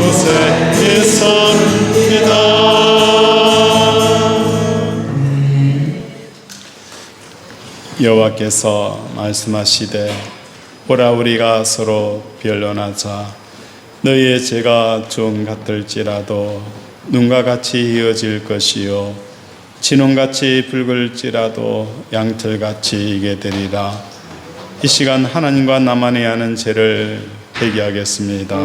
이곳에 있습니다. 여호와께서 말씀하시되 보라 우리가 서로 변론하자 너희의 죄가 좀 같을지라도 눈과 같이 이어질 것이요 진홍같이 붉을지라도 양털같이 이게 되리라. 이 시간 하나님과 나만이 하는 죄를 회개하겠습니다.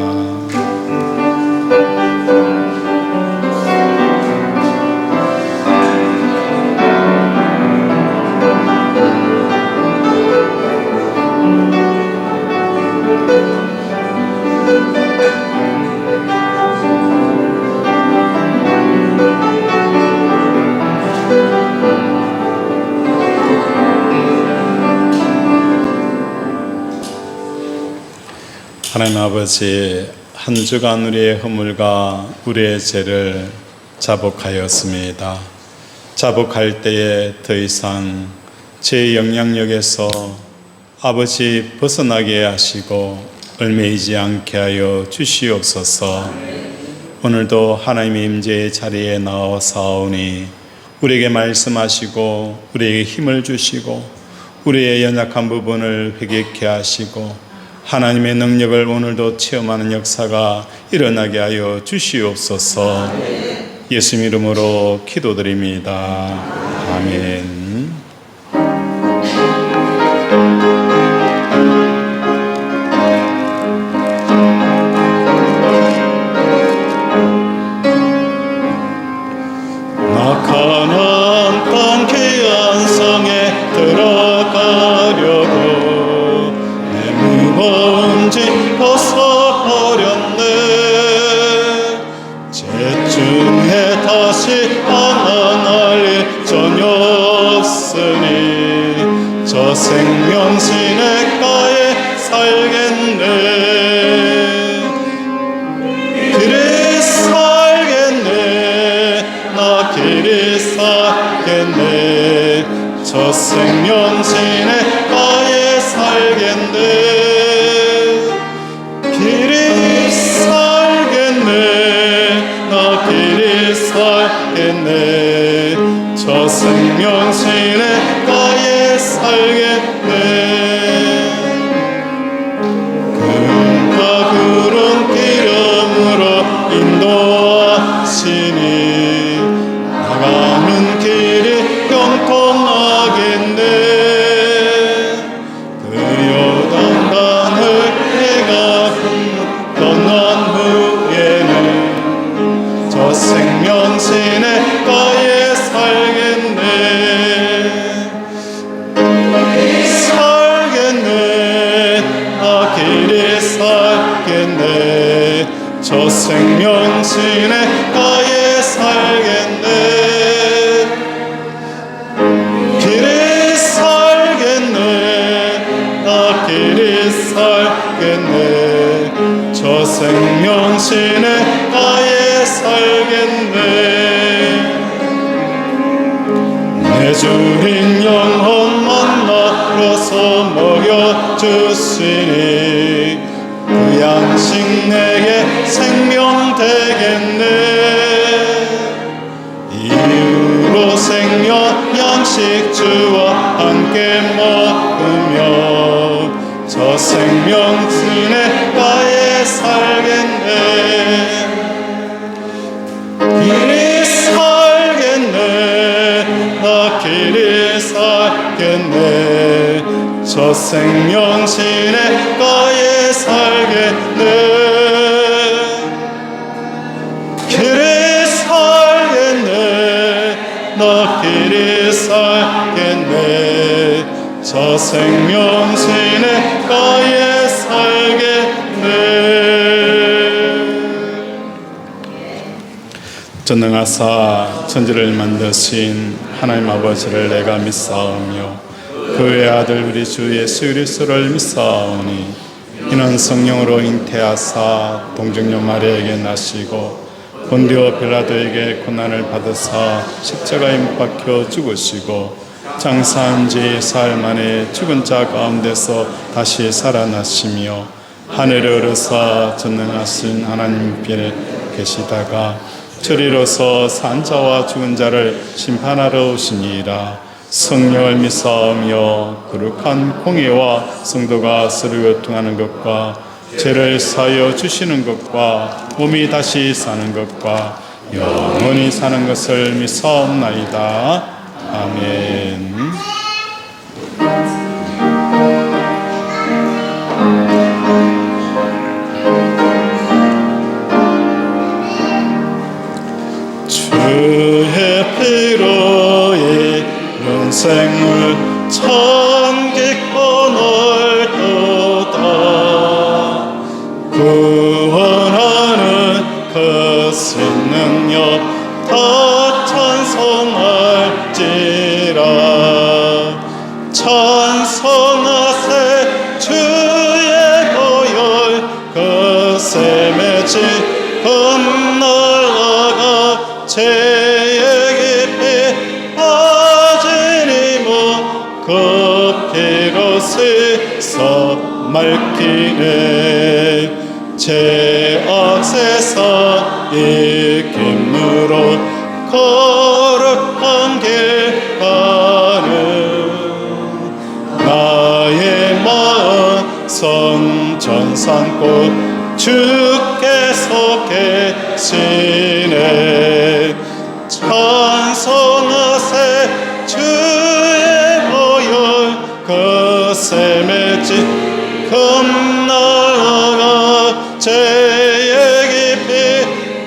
하나님 아버지, 한 주간 우리의 허물과 우리의 죄를 자복하였습니다. 자복할 때에 더 이상 죄의 영향력에서 아버지 벗어나게 하시고 얽매이지 않게 하여 주시옵소서. 오늘도 하나님의 임재의 자리에 나와 사오니 우리에게 말씀하시고 우리에게 힘을 주시고 우리의 연약한 부분을 회개케 하시고 하나님의 능력을 오늘도 체험하는 역사가 일어나게 하여 주시옵소서. 예수 이름으로 기도드립니다. 아멘. 낙하는 땅 귀한 성에 들어가려고 무거운 짐 벗어버렸네. 죄 중에 다시 방황할 일 전혀 없으니 저 생명 시냇가에 살겠네. 길이 살겠네. 나 길이 살겠네. 저 생명 시냇가에 살겠네. 길이 살겠네. 나 길이 살겠네. 저 생명 시냇가에 살겠네. 금과 구름 기름으로 인도하시니 나가는 길이 형통하겠네. 그 요단강을 내가 건넌 후에는 저 생명 시냇가에 살겠네. 살겠네. 나 길이 살겠네. 저 생명 시냇가에 살겠네. 길이 살겠네. 나 길이 살겠네. 저 생명 시냇가에 살겠네. 내 주인 영혼 만나러서 먹여주시니 그 양식 내게 생명 되겠네. 이후로 생명 양식 주와 함께 먹으며 저 생명 시냇가에 살겠네. 길이 살겠네. 나 길이 살겠네. 저 생명 시냇가에 살겠네. 길이 살겠네. 나 길이 살겠네. 저 생명 시냇가에 살겠네. 전능하사 천지를 만드신 하나님 아버지를 내가 믿사오며 그의 아들 우리 주 예수 그리스도를 믿사오니 이는 성령으로 잉태하사 동정녀 마리아에게 나시고 본디오 빌라도에게 고난을 받으사 십자가에 못 박혀 죽으시고 장사한 지 사흘 만에 죽은 자 가운데서 다시 살아나시며 하늘에 오르사 전능하신 하나님께 계시다가 저리로서 산자와 죽은 자를 심판하러 오시니라. 성령을 믿사오며 거룩한 공예와 성도가 서로 교통하는 것과 죄를 사하여 주시는 것과 몸이 다시 사는 것과 영원히 사는 것을 믿사옵나이다. 아멘. 주의 피로 영생을 천기권을 도다 구원하는 그 신능력 더 찬송할지라. 찬송하세 주의 보혈 그 샘의 지금 날아가 죄의 깊이 빠지니 그 피로 씻어 맑히네. 죄악 세상 이김으로 거룩한 길 가는 나의 마음 성전산꽃 주께서 계시네. 찬송하세 주의 보혈 그 샘의 지금 날아가 죄의 깊이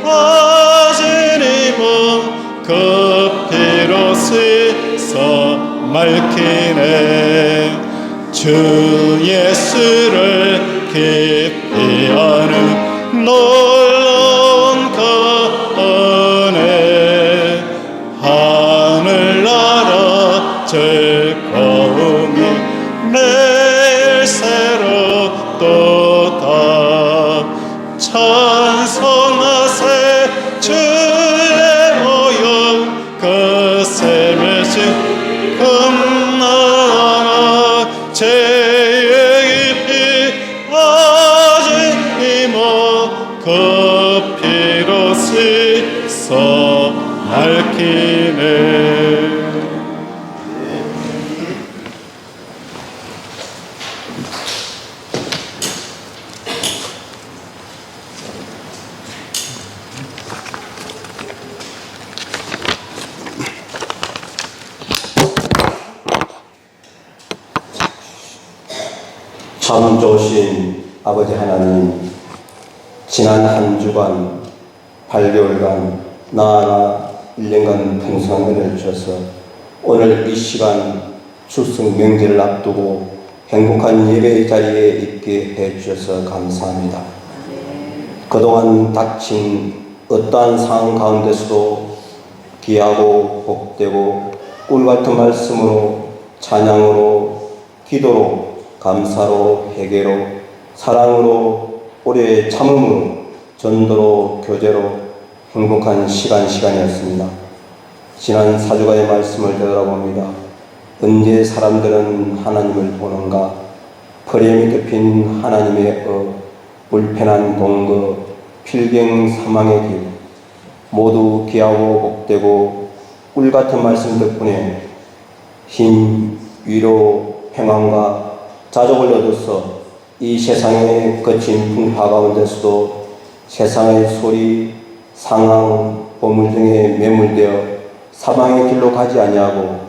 빠지니 그 피로 씻어 맑히네. 주 예수를 깊이 아는 놀라운 그 은혜 하늘나라 즐거움이 매일 새롭도다. 찬송하세 주의 보혈 그 샘의 지금 나아가 죄의 깊이 빠지니 그 피로 씻어 맑히네. 참 좋으신 아버지 하나님, 지난 한 주간 8개월간 나아가 1년간 풍성한 은혜를 주셔서 오늘 이 시간 출석 명제를 앞두고 행복한 예배의 자리에 있게 해주셔서 감사합니다. 그동안 닥친 어떠한 상황 가운데서도 귀하고 복되고 꿀같은 말씀으로, 찬양으로, 기도로, 감사로, 회개로, 사랑으로, 오래 참음으로, 전도로, 교제로 행복한 시간이었습니다. 지난 4주간의 말씀을 되돌아봅니다. 언제 사람들은 하나님을 보는가? 퍼레미 덮인 하나님의 불편한 동거, 필경 사망의 길, 모두 귀하고 복되고 꿀같은 말씀 덕분에 힘, 위로, 평안과 자족을 얻어서 이 세상의 거친 풍파 가운데서도 세상의 소리, 상황, 보물 등에 매몰되어 사망의 길로 가지 아니하고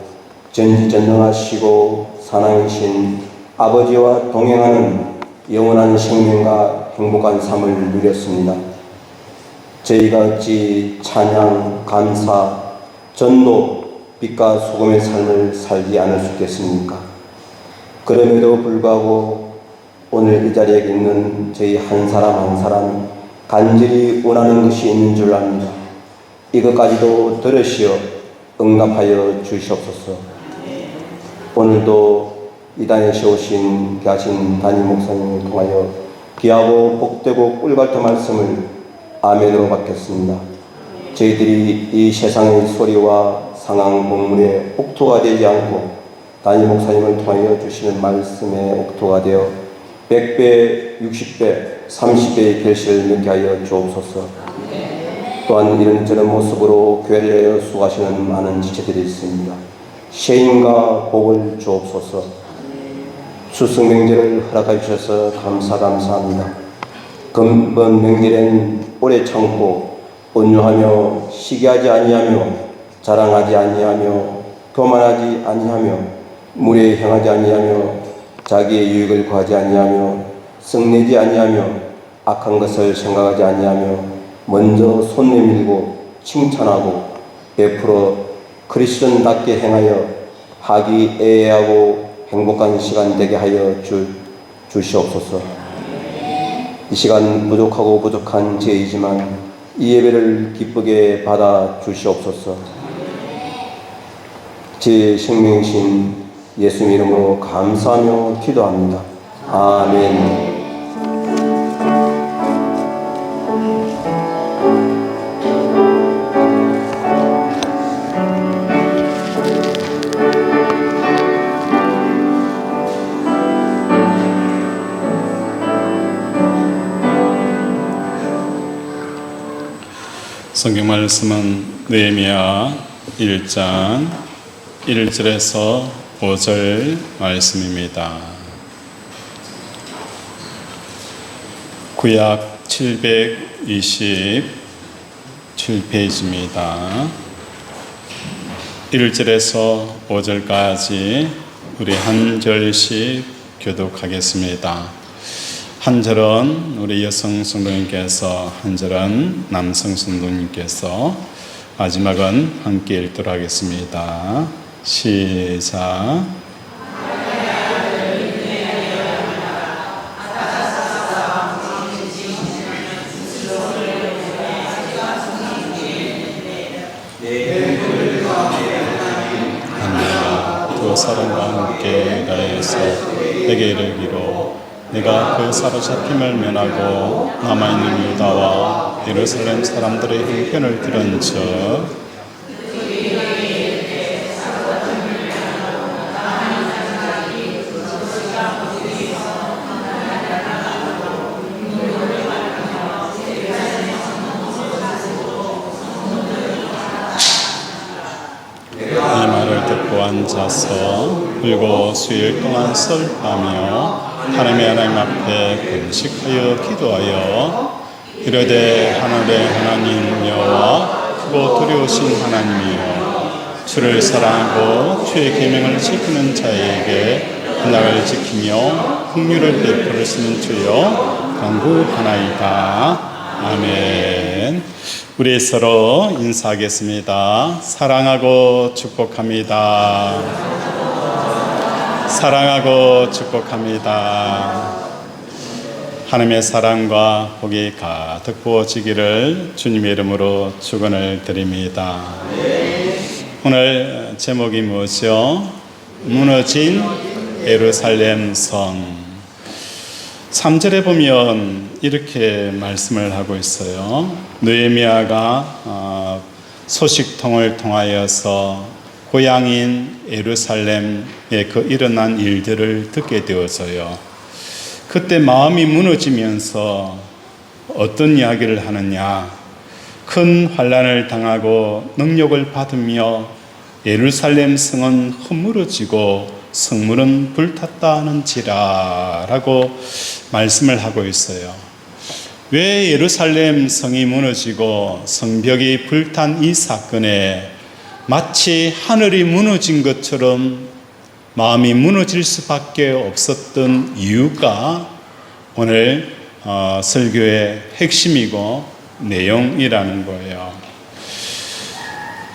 전지전능하시고 사랑이신 아버지와 동행하는 영원한 생명과 행복한 삶을 누렸습니다. 저희가 어찌 찬양, 감사, 전도, 빛과 소금의 삶을 살지 않을 수 있겠습니까? 그럼에도 불구하고 오늘 이 자리에 있는 저희 한 사람 한 사람 간절히 원하는 것이 있는 줄 압니다. 이것까지도 들으시어 응답하여 주시옵소서. 오늘도 이 단에서 오신 귀하신 담임 목사님을 통하여 귀하고 복되고 꿀같은 말씀을 아멘으로 받겠습니다. 저희들이 이 세상의 소리와 상황 본물에 옥토가 되지 않고 담임 목사님을 통하여 주시는 말씀에 옥토가 되어 100배, 60배, 30배의 결실을 맺게 하여 주옵소서. 또한 이런저런 모습으로 교회를 위하여 수고하시는 많은 지체들이 있습니다. 쉐임과 복을 주옵소서. 추석 명절을 허락해 주셔서 감사합니다. 금번 명절엔 오래 참고 온유하며 시기하지 아니하며 자랑하지 아니하며 교만하지 아니하며 무례에 행하지 아니하며 자기의 유익을 구하지 아니하며 성내지 아니하며 악한 것을 생각하지 아니하며 먼저 손 내밀고 칭찬하고 베풀어 그리스도인답게 행하여 화기애애하고 행복한 시간 되게 하여 주시옵소서. 이 시간 부족한 죄이지만 이 예배를 기쁘게 받아 주시옵소서. 제 생명이신 예수 이름으로 감사하며 기도합니다. 아멘. 성경 말씀은 느헤미야 1장 1절에서 5절 말씀입니다. 구약 727페이지입니다. 1절에서 5절까지 우리 한 절씩 교독하겠습니다. 한 절은 우리 여성 성도님께서, 한 절은 남성 성도님께서, 마지막은 함께 읽도록 하겠습니다. 시작. 두 사람과 함께 나에서 내게 이르기로 내가 그 사로잡힘을 면하고 남아있는 유다와 예루살렘 사람들의 형편을 들은즉 이 말을 듣고 앉아서 불고 수일 동안 설하며 하나님의 하나님 앞에 금식하여 기도하여 이르되 하늘의 하나님 여호와 크고 두려우신 하나님이여 주를 사랑하고 주의 계명을 지키는 자에게 언약을 지키며 긍휼을 베풀으시는 주여 간구하나이다. 아멘. 우리 서로 인사하겠습니다. 사랑하고 축복합니다. 사랑하고 축복합니다. 하나님의 사랑과 복이 가득 부어지기를 주님의 이름으로 축원을 드립니다. 오늘 제목이 뭐죠? 무너진 예루살렘 성. 3절에 보면 이렇게 말씀을 하고 있어요. 느헤미야가 소식통을 통하여서 고향인 예루살렘에 그 일어난 일들을 듣게 되어서요. 그때 마음이 무너지면서 어떤 이야기를 하느냐. 큰 환난을 당하고 능력을 받으며 예루살렘 성은 허물어지고 성문은 불탔다 하는지라 라고 말씀을 하고 있어요. 왜 예루살렘 성이 무너지고 성벽이 불탄 이 사건에 마치 하늘이 무너진 것처럼 마음이 무너질 수밖에 없었던 이유가 오늘 설교의 핵심이고 내용이라는 거예요.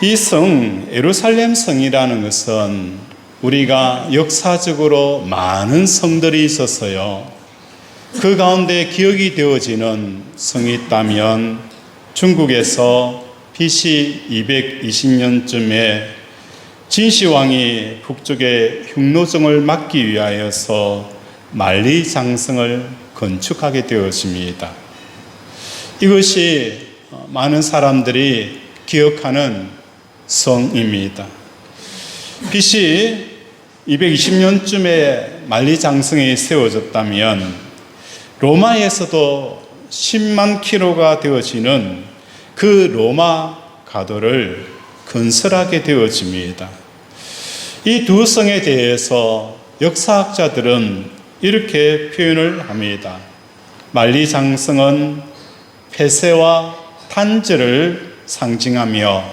이 성, 예루살렘 성이라는 것은 우리가 역사적으로 많은 성들이 있었어요. 그 가운데 기억이 되어지는 성이 있다면 중국에서 BC 220년쯤에 진시황이 북쪽의 흉노정을 막기 위하여서 만리장성을 건축하게 되었습니다. 이것이 많은 사람들이 기억하는 성입니다. BC 220년쯤에 만리장성이 세워졌다면 로마에서도 10만 킬로가 되어지는 그 로마 가도를 건설하게 되어집니다. 이 두 성에 대해서 역사학자들은 이렇게 표현을 합니다. 만리장성은 폐쇄와 단절을 상징하며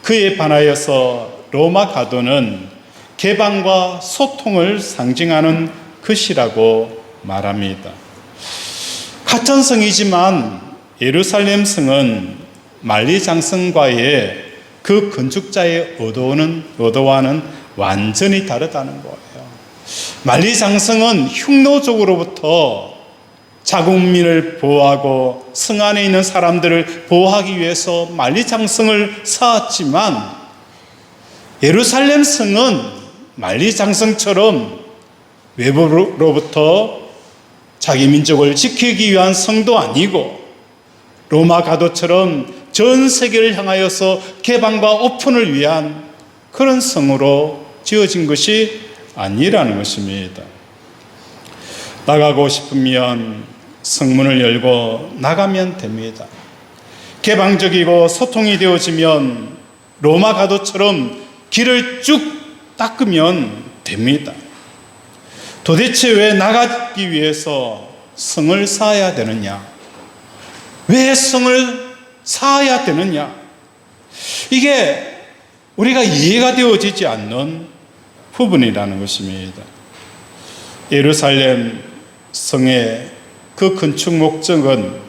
그에 반하여서 로마 가도는 개방과 소통을 상징하는 것이라고 말합니다. 같은 성이지만 예루살렘 성은 만리장성과의 그 건축자의 의도와는 완전히 다르다는 거예요. 만리장성은 흉노족으로부터 자국민을 보호하고 성 안에 있는 사람들을 보호하기 위해서 만리장성을 쌓았지만 예루살렘 성은 만리장성처럼 외부로부터 자기 민족을 지키기 위한 성도 아니고 로마 가도처럼 전 세계를 향하여서 개방과 오픈을 위한 그런 성으로 지어진 것이 아니라는 것입니다. 나가고 싶으면 성문을 열고 나가면 됩니다. 개방적이고 소통이 되어지면 로마 가도처럼 길을 쭉 닦으면 됩니다. 도대체 왜 나가기 위해서 성을 쌓아야 되느냐? 왜 성을 쌓아야 되느냐? 이게 우리가 이해가 되어지지 않는 부분이라는 것입니다. 예루살렘 성의 그 건축 목적은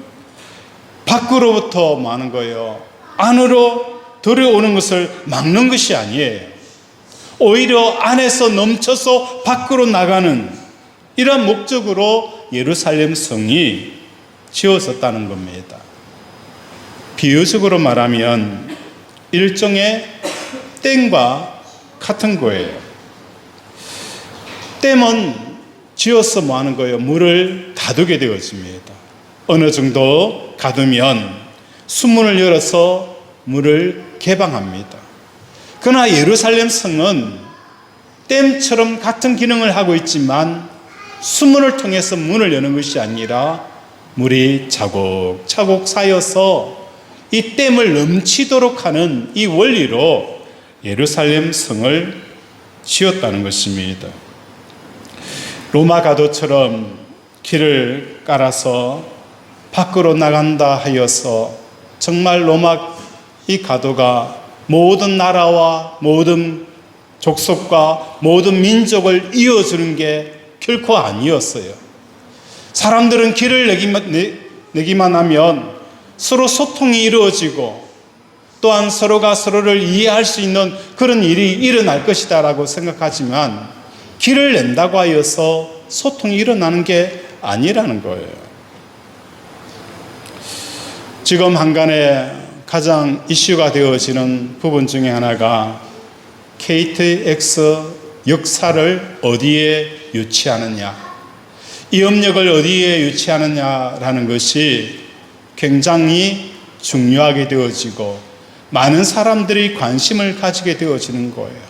밖으로부터 많은 거예요. 안으로 들어오는 것을 막는 것이 아니에요. 오히려 안에서 넘쳐서 밖으로 나가는 이런 목적으로 예루살렘 성이 지어졌다는 겁니다. 비유적으로 말하면 일종의 댐과 같은 거예요. 댐은 지어서 뭐 하는 거예요? 물을 가두게 되어집니다. 어느 정도 가두면 수문을 열어서 물을 개방합니다. 그러나 예루살렘 성은 댐처럼 같은 기능을 하고 있지만 수문을 통해서 문을 여는 것이 아니라 물이 차곡차곡 쌓여서 이 댐을 넘치도록 하는 이 원리로 예루살렘 성을 지었다는 것입니다. 로마 가도처럼 길을 깔아서 밖으로 나간다 하여서 정말 로마 이 가도가 모든 나라와 모든 족속과 모든 민족을 이어주는 게 결코 아니었어요. 사람들은 길을 내기만 하면 서로 소통이 이루어지고 또한 서로가 서로를 이해할 수 있는 그런 일이 일어날 것이다라고 생각하지만 길을 낸다고 하여서 소통이 일어나는 게 아니라는 거예요. 지금 한간에 가장 이슈가 되어지는 부분 중에 하나가 KTX 역사를 어디에 유치하느냐, 이 협력을 어디에 유치하느냐라는 것이 굉장히 중요하게 되어지고 많은 사람들이 관심을 가지게 되어지는 거예요.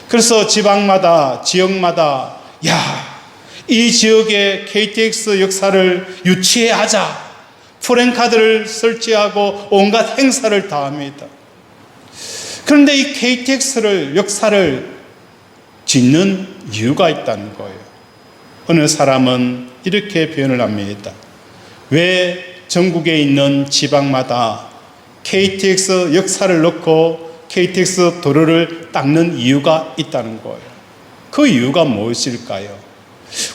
그래서 지방마다 지역마다 이 지역의 KTX 역사를 유치해야 하자 프랜카드를 설치하고 온갖 행사를 다 합니다. 그런데 이 KTX를 역사를 짓는 이유가 있다는 거예요. 어느 사람은 이렇게 표현을 합니다. 왜 전국에 있는 지방마다 KTX 역사를 넣고 KTX 도로를 닦는 이유가 있다는 거예요. 그 이유가 무엇일까요?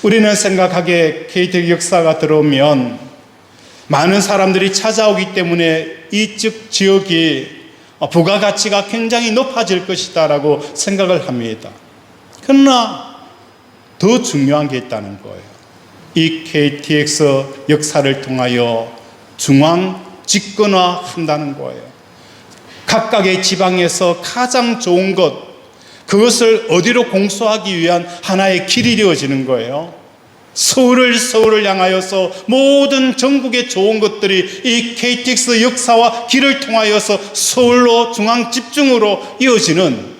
우리는 생각하기에 KTX 역사가 들어오면 많은 사람들이 찾아오기 때문에 이쪽 지역이 부가가치가 굉장히 높아질 것이다 라고 생각을 합니다. 그러나 더 중요한 게 있다는 거예요. 이 KTX 역사를 통하여 중앙 집권화한다는 거예요. 각각의 지방에서 가장 좋은 것, 그것을 어디로 공수하기 위한 하나의 길이 되어지는 거예요. 서울을 향하여서 모든 전국의 좋은 것들이 이 KTX 역사와 길을 통하여서 서울로 중앙 집중으로 이어지는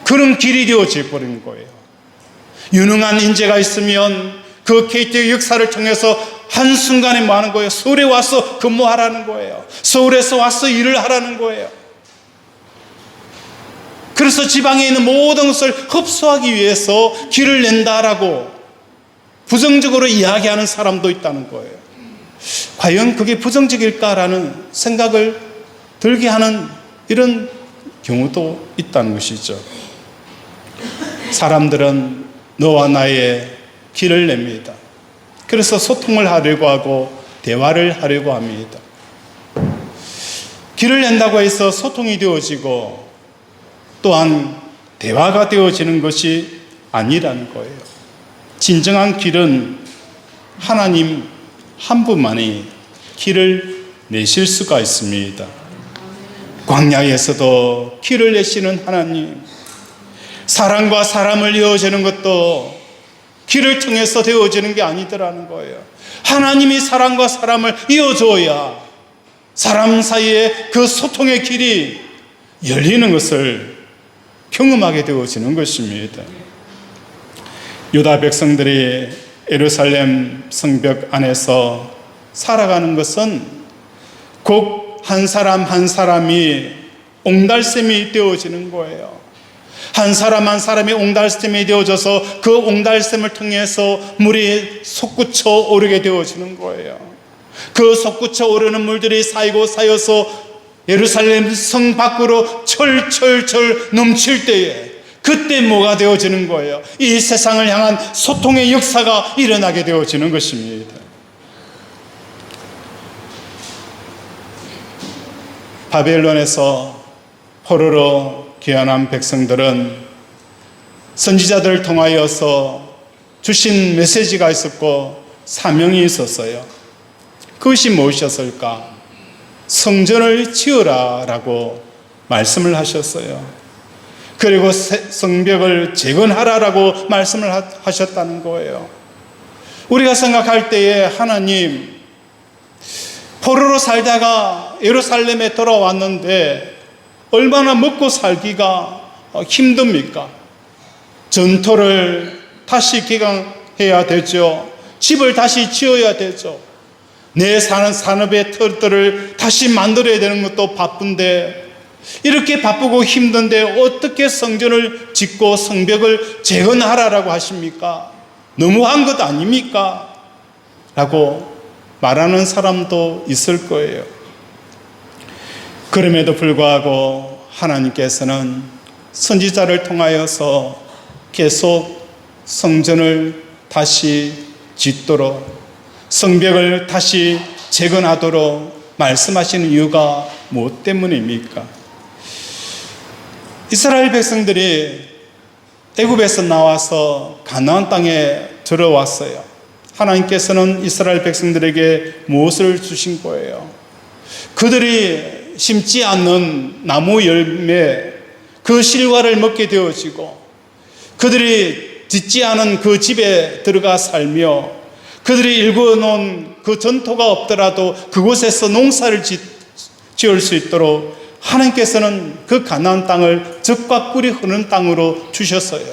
그런 길이 되어질 버린 거예요. 유능한 인재가 있으면 그 KT의 역사를 통해서 한순간에 뭐 하는 거예요? 서울에 와서 근무하라는 거예요. 서울에서 와서 일을 하라는 거예요. 그래서 지방에 있는 모든 것을 흡수하기 위해서 길을 낸다라고 부정적으로 이야기하는 사람도 있다는 거예요. 과연 그게 부정적일까라는 생각을 들게 하는 이런 경우도 있다는 것이죠. 사람들은 너와 나의 길을 냅니다. 그래서 소통을 하려고 하고 대화를 하려고 합니다. 길을 낸다고 해서 소통이 되어지고 또한 대화가 되어지는 것이 아니라는 거예요. 진정한 길은 하나님 한 분만이 길을 내실 수가 있습니다. 광야에서도 길을 내시는 하나님, 사람과 사람을 이어지는 것도 길을 통해서 되어지는 게 아니더라는 거예요. 하나님이 사람과 사람을 이어줘야 사람 사이에 그 소통의 길이 열리는 것을 경험하게 되어지는 것입니다. 유다 백성들이 예루살렘 성벽 안에서 살아가는 것은 곧 한 사람 한 사람이 옹달샘이 되어지는 거예요. 한 사람 한 사람이 옹달샘이 되어져서 그 옹달샘을 통해서 물이 솟구쳐 오르게 되어지는 거예요. 그 솟구쳐 오르는 물들이 쌓여서 예루살렘 성 밖으로 철철철 넘칠 때에 그때 뭐가 되어지는 거예요? 이 세상을 향한 소통의 역사가 일어나게 되어지는 것입니다. 바벨론에서 포로로 귀환한 백성들은 선지자들을 통하여서 주신 메시지가 있었고 사명이 있었어요. 그것이 무엇이었을까? 성전을 지으라 라고 말씀을 하셨어요. 그리고 성벽을 재건하라라고 말씀을 하셨다는 거예요. 우리가 생각할 때에 하나님, 포로로 살다가 예루살렘에 돌아왔는데 얼마나 먹고 살기가 힘듭니까? 전토를 다시 개강해야 되죠. 집을 다시 지어야 되죠. 내 사는 산업의 터들을 다시 만들어야 되는 것도 바쁜데 이렇게 바쁘고 힘든데 어떻게 성전을 짓고 성벽을 재건하라라고 하십니까? 너무한 것 아닙니까? 라고 말하는 사람도 있을 거예요. 그럼에도 불구하고 하나님께서는 선지자를 통하여서 계속 성전을 다시 짓도록 성벽을 다시 재건하도록 말씀하시는 이유가 무엇 때문입니까? 이스라엘 백성들이 애굽에서 나와서 가나안 땅에 들어왔어요. 하나님께서는 이스라엘 백성들에게 무엇을 주신 거예요? 그들이 심지 않는 나무 열매 그 실과를 먹게 되어지고 그들이 짓지 않은 그 집에 들어가 살며 그들이 일궈놓은 그 전토가 없더라도 그곳에서 농사를 지을 수 있도록 하나님께서는 그 가나안 땅을 젖과 꿀이 흐르는 땅으로 주셨어요.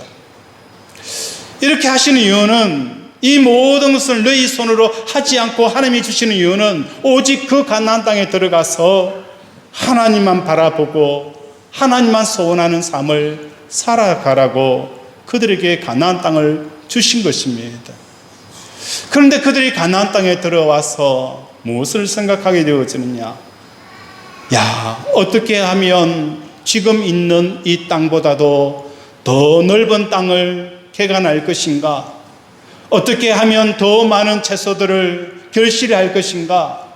이렇게 하시는 이유는 이 모든 것을 너희 손으로 하지 않고 하나님이 주시는 이유는 오직 그 가나안 땅에 들어가서 하나님만 바라보고 하나님만 소원하는 삶을 살아가라고 그들에게 가나안 땅을 주신 것입니다. 그런데 그들이 가나안 땅에 들어와서 무엇을 생각하게 되어지느냐? 야, 어떻게 하면 지금 있는 이 땅보다도 더 넓은 땅을 개간할 것인가? 어떻게 하면 더 많은 채소들을 결실할 것인가?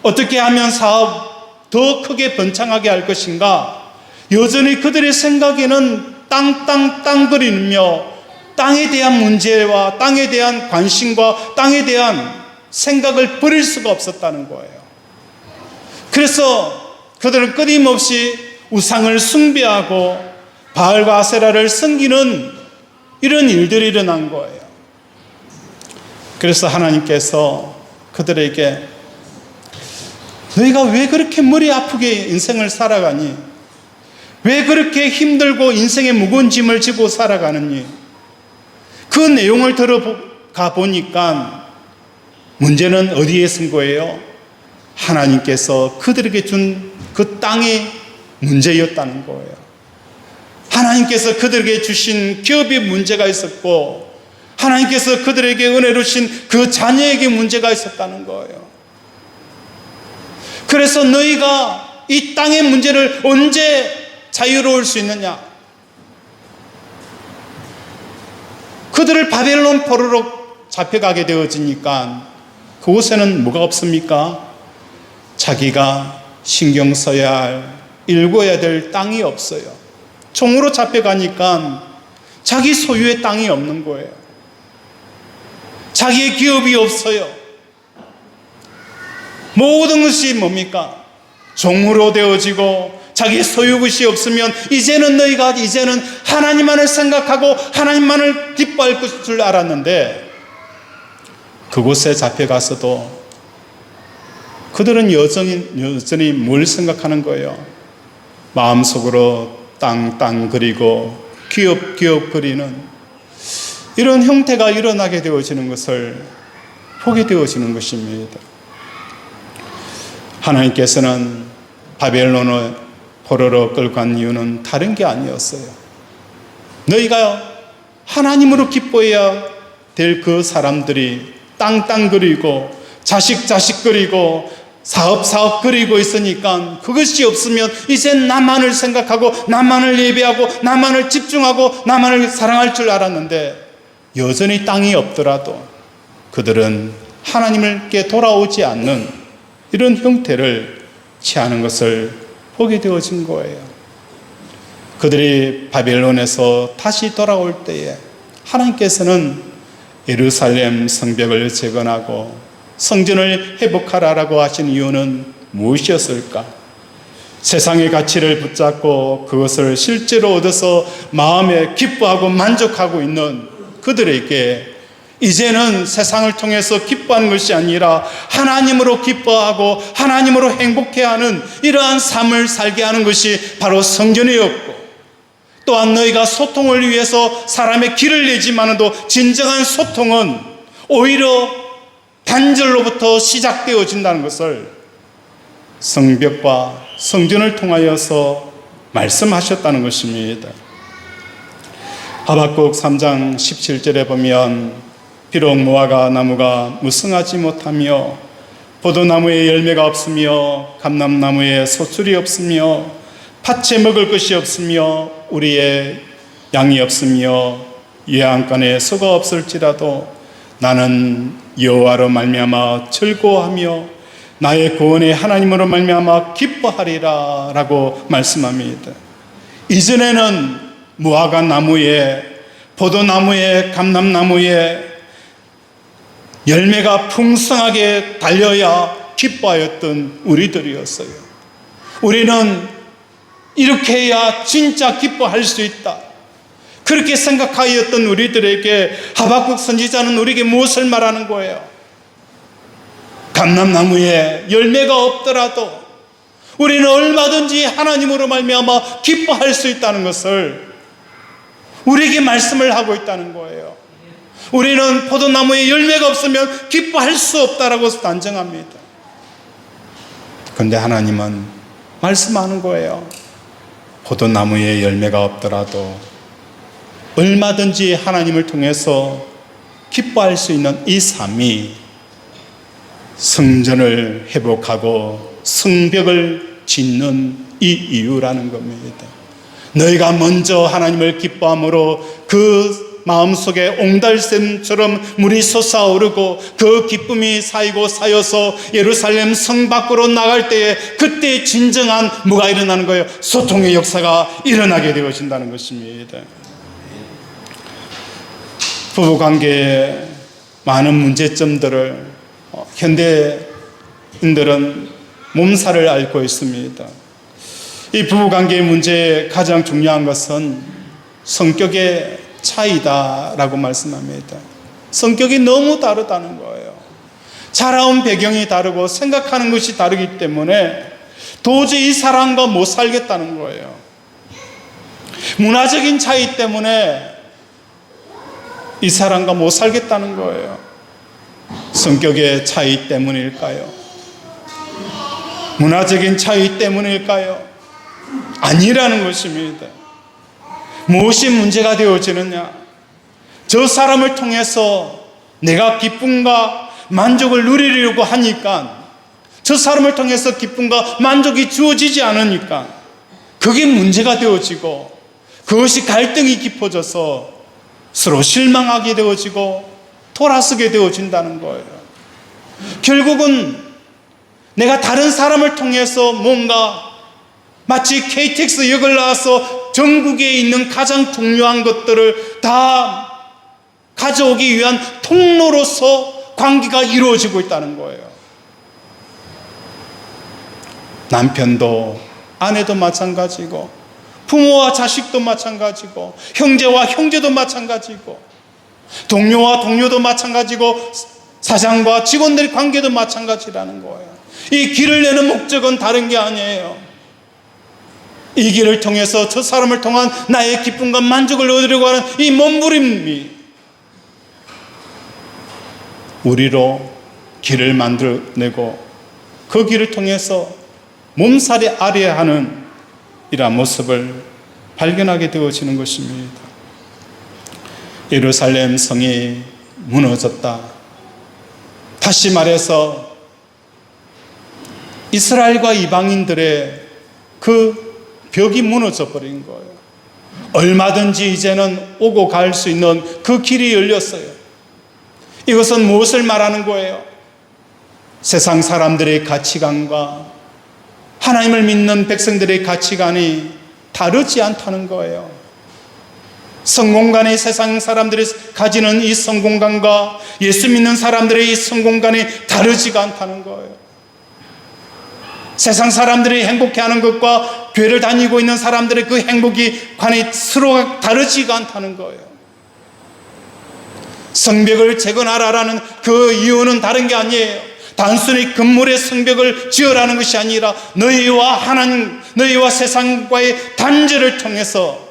어떻게 하면 사업 더 크게 번창하게 할 것인가? 여전히 그들의 생각에는 땅거리며 땅에 대한 문제와 땅에 대한 관심과 땅에 대한 생각을 버릴 수가 없었다는 거예요. 그래서 그들은 끊임없이 우상을 숭배하고 바알과 아세라를 섬기는 이런 일들이 일어난 거예요. 그래서 하나님께서 그들에게 너희가 왜 그렇게 머리 아프게 인생을 살아가니? 왜 그렇게 힘들고 인생의 무거운 짐을 지고 살아가느니? 그 내용을 보니까 문제는 어디에 쓴 거예요? 하나님께서 그들에게 준 그 땅의 문제였다는 거예요. 하나님께서 그들에게 주신 기업에 문제가 있었고, 하나님께서 그들에게 은혜로 주신 그 자녀에게 문제가 있었다는 거예요. 그래서 너희가 이 땅의 문제를 언제 자유로울 수 있느냐? 그들을 바벨론 포로로 잡혀가게 되어지니까 그곳에는 뭐가 없습니까? 자기가 신경 써야 할, 읽어야 될 땅이 없어요. 종으로 잡혀가니까 자기 소유의 땅이 없는 거예요. 자기의 기업이 없어요. 모든 것이 뭡니까? 종으로 되어지고 자기의 소유 것이 없으면 이제는 하나님만을 생각하고 하나님만을 기뻐할 줄 알았는데, 그곳에 잡혀가서도 그들은 여전히 뭘 생각하는 거예요? 마음속으로 땅 그리고 기업 그리는 이런 형태가 일어나게 되어지는 것을 보게 되어지는 것입니다. 하나님께서는 바벨론을 포로로 끌고 간 이유는 다른 게 아니었어요. 너희가 하나님으로 기뻐해야 될 그 사람들이 땅 그리고 자식 그리고 사업 그리고 있으니까 그것이 없으면 이제 나만을 생각하고 나만을 예배하고 나만을 집중하고 나만을 사랑할 줄 알았는데, 여전히 땅이 없더라도 그들은 하나님께 돌아오지 않는 이런 형태를 취하는 것을 보게 되어진 거예요. 그들이 바벨론에서 다시 돌아올 때에 하나님께서는 예루살렘 성벽을 재건하고 성전을 회복하라라고 하신 이유는 무엇이었을까? 세상의 가치를 붙잡고 그것을 실제로 얻어서 마음에 기뻐하고 만족하고 있는 그들에게 이제는 세상을 통해서 기뻐하는 것이 아니라 하나님으로 기뻐하고 하나님으로 행복해하는 이러한 삶을 살게 하는 것이 바로 성전이었고, 또한 너희가 소통을 위해서 사람의 길을 내지만도 진정한 소통은 오히려 단절로부터 시작되어진다는 것을 성벽과 성전을 통하여서 말씀하셨다는 것입니다. 하박국 3장 17절에 보면 비록 무화과 나무가 무성하지 못하며 포도나무에 열매가 없으며 감람나무에 소출이 없으며 팥에 먹을 것이 없으며 우리의 양이 없으며 예안간에 소가 없을지라도 나는 여호와로 말미암아 즐거워하며 나의 구원의 하나님으로 말미암아 기뻐하리라 라고 말씀합니다. 이전에는 무화과 나무에 포도나무에 감람나무에 열매가 풍성하게 달려야 기뻐하였던 우리들이었어요. 우리는 이렇게 해야 진짜 기뻐할 수 있다, 그렇게 생각하였던 우리들에게 하박국 선지자는 우리에게 무엇을 말하는 거예요? 감람나무에 열매가 없더라도 우리는 얼마든지 하나님으로 말미암아 기뻐할 수 있다는 것을 우리에게 말씀을 하고 있다는 거예요. 우리는 포도나무에 열매가 없으면 기뻐할 수 없다라고 단정합니다. 그런데 하나님은 말씀하는 거예요. 포도나무에 열매가 없더라도 얼마든지 하나님을 통해서 기뻐할 수 있는 이 삶이 성전을 회복하고 성벽을 짓는 이 이유라는 겁니다. 너희가 먼저 하나님을 기뻐함으로 그 마음속에 옹달샘처럼 물이 솟아오르고 그 기쁨이 쌓여서 예루살렘 성 밖으로 나갈 때에 그때 진정한 뭐가 일어나는 거예요? 소통의 역사가 일어나게 되어진다는 것입니다. 부부관계에 많은 문제점들을 현대인들은 몸살을 앓고 있습니다. 이 부부관계의 문제의 가장 중요한 것은 성격의 차이다라고 말씀합니다. 성격이 너무 다르다는 거예요. 자라온 배경이 다르고 생각하는 것이 다르기 때문에 도저히 이 사람과 못 살겠다는 거예요. 문화적인 차이 때문에 이 사람과 못 살겠다는 거예요. 성격의 차이 때문일까요? 문화적인 차이 때문일까요? 아니라는 것입니다. 무엇이 문제가 되어지느냐? 저 사람을 통해서 내가 기쁨과 만족을 누리려고 하니까, 저 사람을 통해서 기쁨과 만족이 주어지지 않으니까 그게 문제가 되어지고, 그것이 갈등이 깊어져서 서로 실망하게 되어지고 돌아서게 되어진다는 거예요. 결국은 내가 다른 사람을 통해서 뭔가 마치 KTX 역을 나와서 전국에 있는 가장 중요한 것들을 다 가져오기 위한 통로로서 관계가 이루어지고 있다는 거예요. 남편도 아내도 마찬가지고, 부모와 자식도 마찬가지고, 형제와 형제도 마찬가지고, 동료와 동료도 마찬가지고, 사장과 직원들의 관계도 마찬가지라는 거예요. 이 길을 내는 목적은 다른 게 아니에요. 이 길을 통해서 저 사람을 통한 나의 기쁨과 만족을 얻으려고 하는 이 몸부림이 우리로 길을 만들어내고, 그 길을 통해서 몸살이 아려야 하는 이러한 모습을 발견하게 되어지는 것입니다. 예루살렘 성이 무너졌다. 다시 말해서 이스라엘과 이방인들의 그 벽이 무너져 버린 거예요. 얼마든지 이제는 오고 갈 수 있는 그 길이 열렸어요. 이것은 무엇을 말하는 거예요? 세상 사람들의 가치관과 하나님을 믿는 백성들의 가치관이 다르지 않다는 거예요. 성공관이 세상 사람들이 가지는 이 성공관과 예수 믿는 사람들의 이 성공관이 다르지가 않다는 거예요. 세상 사람들이 행복해하는 것과 교회를 다니고 있는 사람들의 그 행복이 관이 서로 다르지가 않다는 거예요. 성벽을 재건하라라는 그 이유는 다른 게 아니에요. 단순히 건물의 성벽을 지으라는 것이 아니라 너희와 하나님, 너희와 세상과의 단절을 통해서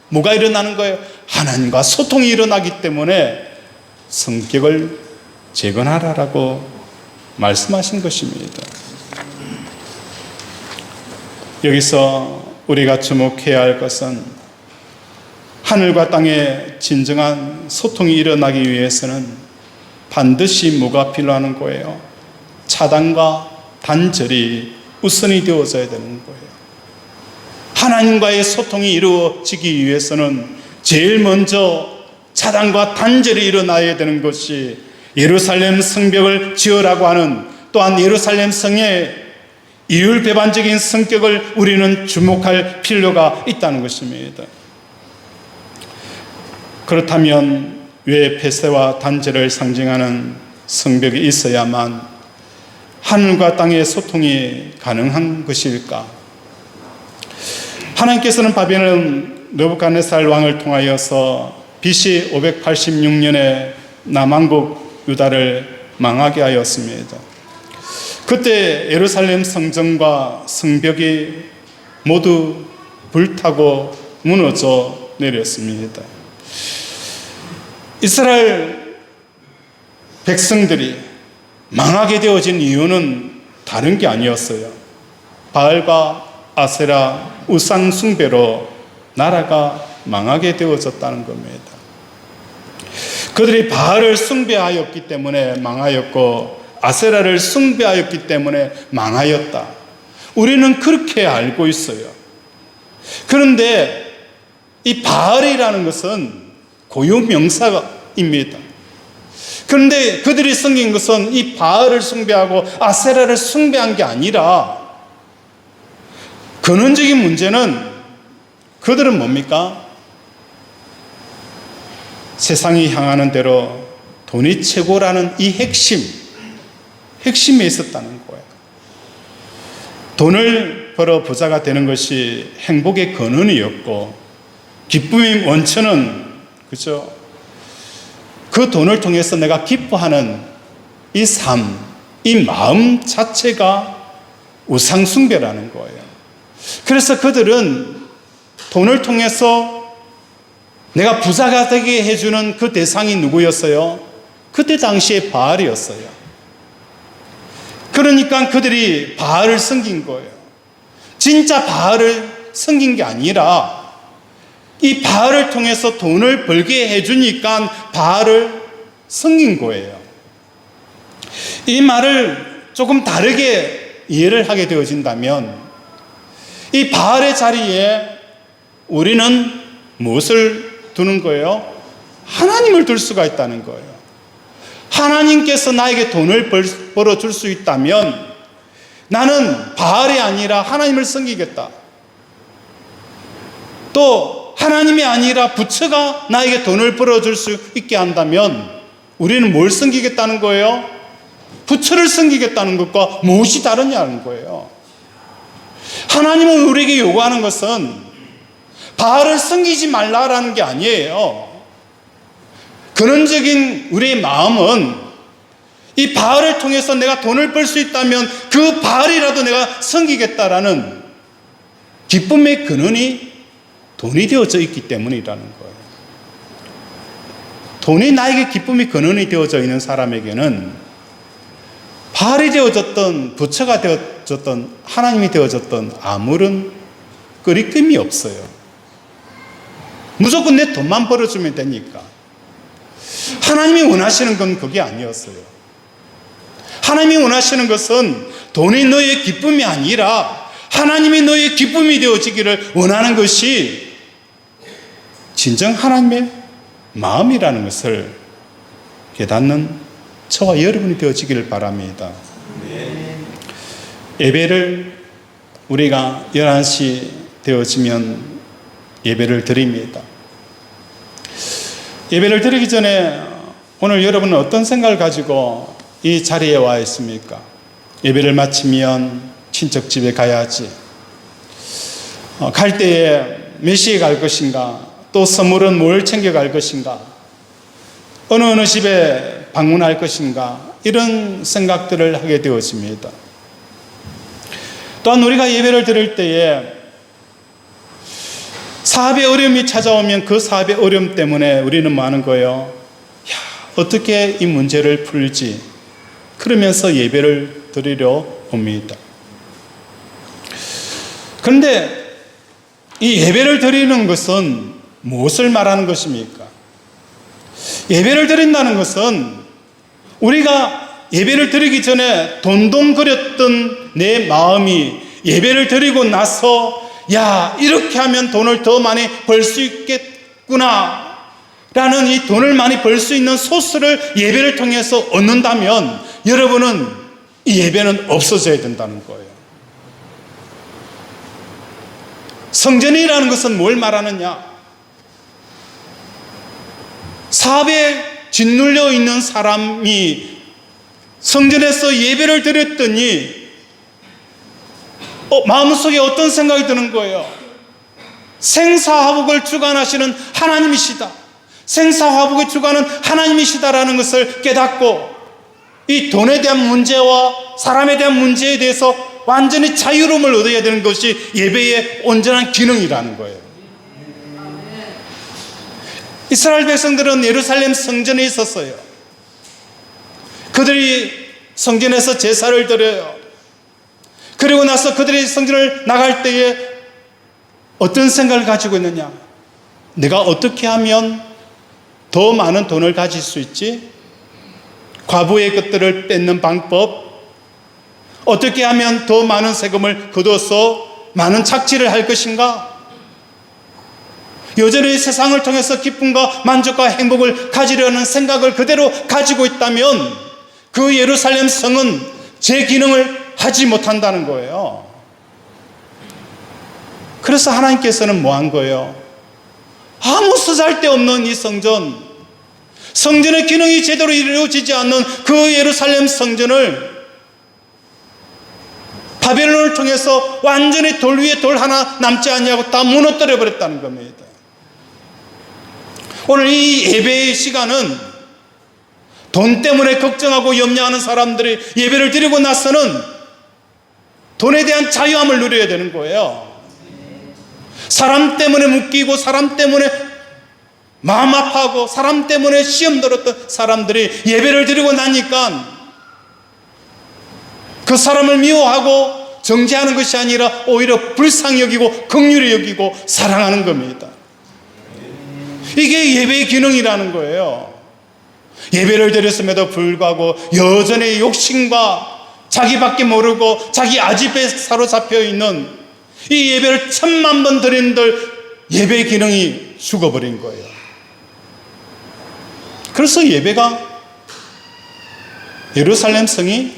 뭐가 일어나는 거예요? 하나님과 소통이 일어나기 때문에 성벽을 재건하라라고 말씀하신 것입니다. 여기서 우리가 주목해야 할 것은 하늘과 땅의 진정한 소통이 일어나기 위해서는 반드시 뭐가 필요한 거예요? 차단과 단절이 우선이 되어져야 되는 거예요. 하나님과의 소통이 이루어지기 위해서는 제일 먼저 차단과 단절이 일어나야 되는 것이 예루살렘 성벽을 지으라고 하는, 또한 예루살렘 성의 이율배반적인 성격을 우리는 주목할 필요가 있다는 것입니다. 그렇다면 왜 폐쇄와 단절을 상징하는 성벽이 있어야만 하늘과 땅의 소통이 가능한 것일까? 하나님께서는 바벨론 느부갓네살 왕을 통하여서 BC 586년에 남왕국 유다를 망하게 하였습니다. 그때 예루살렘 성전과 성벽이 모두 불타고 무너져 내렸습니다. 이스라엘 백성들이 망하게 되어진 이유는 다른 게 아니었어요. 바알과 아세라 우상 숭배로 나라가 망하게 되어졌다는 겁니다. 그들이 바알을 숭배하였기 때문에 망하였고 아세라를 숭배하였기 때문에 망하였다. 우리는 그렇게 알고 있어요. 그런데 이 바알이라는 것은 고유명사입니다. 그런데 그들이 섬긴 것은 이 바알을 숭배하고 아세라를 숭배한 게 아니라, 근원적인 문제는 그들은 뭡니까? 세상이 향하는 대로 돈이 최고라는 이 핵심에 있었다는 거예요. 돈을 벌어 부자가 되는 것이 행복의 근원이었고, 기쁨의 원천은, 그죠? 그 돈을 통해서 내가 기뻐하는 이 삶, 이 마음 자체가 우상숭배라는 거예요. 그래서 그들은 돈을 통해서 내가 부자가 되게 해주는 그 대상이 누구였어요? 그때 당시에 바알이었어요. 그러니까 그들이 바알을 섬긴 거예요. 진짜 바알을 섬긴 게 아니라 이 바알을 통해서 돈을 벌게 해주니까 바알을 섬긴 거예요. 이 말을 조금 다르게 이해를 하게 되어진다면 이 바알의 자리에 우리는 무엇을 두는 거예요? 하나님을 둘 수가 있다는 거예요. 하나님께서 나에게 돈을 벌어줄 수 있다면 나는 바알이 아니라 하나님을 섬기겠다. 또 하나님이 아니라 부처가 나에게 돈을 벌어줄 수 있게 한다면 우리는 뭘 섬기겠다는 거예요? 부처를 섬기겠다는 것과 무엇이 다르냐는 거예요. 하나님은 우리에게 요구하는 것은 바알을 섬기지 말라라는 게 아니에요. 근원적인 우리의 마음은 이 바알을 통해서 내가 돈을 벌 수 있다면 그 바알이라도 내가 섬기겠다라는 기쁨의 근원이 돈이 되어져 있기 때문이라는 거예요. 돈이 나에게 기쁨의 근원이 되어져 있는 사람에게는 바알이 되어졌던 부처가 되어졌던 하나님이 되어졌던 아무런 끄리낌이 없어요. 무조건 내 돈만 벌어주면 되니까. 하나님이 원하시는 건 그게 아니었어요. 하나님이 원하시는 것은 돈이 너의 기쁨이 아니라 하나님이 너의 기쁨이 되어지기를 원하는 것이 진정 하나님의 마음이라는 것을 깨닫는 저와 여러분이 되어지기를 바랍니다. 예배를 우리가 11시 되어지면 예배를 드립니다. 예배를 드리기 전에 오늘 여러분은 어떤 생각을 가지고 이 자리에 와 있습니까? 예배를 마치면 친척집에 가야지. 갈 때에 몇 시에 갈 것인가? 또 선물은 뭘 챙겨갈 것인가? 어느 집에 방문할 것인가? 이런 생각들을 하게 되어집니다. 또한 우리가 예배를 드릴 때에 사업의 어려움이 찾아오면 그 사업의 어려움 때문에 우리는 뭐 하는 거예요? 어떻게 이 문제를 풀지? 그러면서 예배를 드리려 옵니다. 그런데 이 예배를 드리는 것은 무엇을 말하는 것입니까? 예배를 드린다는 것은 우리가 예배를 드리기 전에 동동거렸던 내 마음이 예배를 드리고 나서 이렇게 하면 돈을 더 많이 벌 수 있겠구나 라는 이 돈을 많이 벌 수 있는 소스를 예배를 통해서 얻는다면 여러분은 이 예배는 없어져야 된다는 거예요. 성전이라는 것은 뭘 말하느냐? 사업에 짓눌려 있는 사람이 성전에서 예배를 드렸더니 마음속에 어떤 생각이 드는 거예요? 생사화복을 주관하시는 하나님이시다. 생사화복을 주관하는 하나님이시다라는 것을 깨닫고 이 돈에 대한 문제와 사람에 대한 문제에 대해서 완전히 자유로움을 얻어야 되는 것이 예배의 온전한 기능이라는 거예요. 이스라엘 백성들은 예루살렘 성전에 있었어요. 그들이 성전에서 제사를 드려요. 그리고 나서 그들이 성전을 나갈 때에 어떤 생각을 가지고 있느냐? 내가 어떻게 하면 더 많은 돈을 가질 수 있지? 과부의 것들을 뺏는 방법, 어떻게 하면 더 많은 세금을 거둬서 많은 착취를 할 것인가? 여전히 세상을 통해서 기쁨과 만족과 행복을 가지려는 생각을 그대로 가지고 있다면 그 예루살렘 성은 제 기능을 하지 못한다는 거예요. 그래서 하나님께서는 뭐 한 거예요? 아무 쓰잘데없는 이 성전의 기능이 제대로 이루어지지 않는 그 예루살렘 성전을 바벨론을 통해서 완전히 돌 위에 돌 하나 남지 아니하고 다 무너뜨려 버렸다는 겁니다. 오늘 이 예배의 시간은 돈 때문에 걱정하고 염려하는 사람들이 예배를 드리고 나서는 돈에 대한 자유함을 누려야 되는 거예요. 사람 때문에 묶이고 사람 때문에 마음 아파하고 사람 때문에 시험 들었던 사람들이 예배를 드리고 나니까 그 사람을 미워하고 정죄하는 것이 아니라 오히려 불쌍히 여기고 긍휼히 여기고 사랑하는 겁니다. 이게 예배의 기능이라는 거예요. 예배를 드렸음에도 불구하고 여전히 욕심과 자기밖에 모르고 자기 아집에 사로잡혀 있는 이 예배를 1000만 번 드린들 예배의 기능이 죽어버린 거예요. 그래서 예배가 예루살렘 성이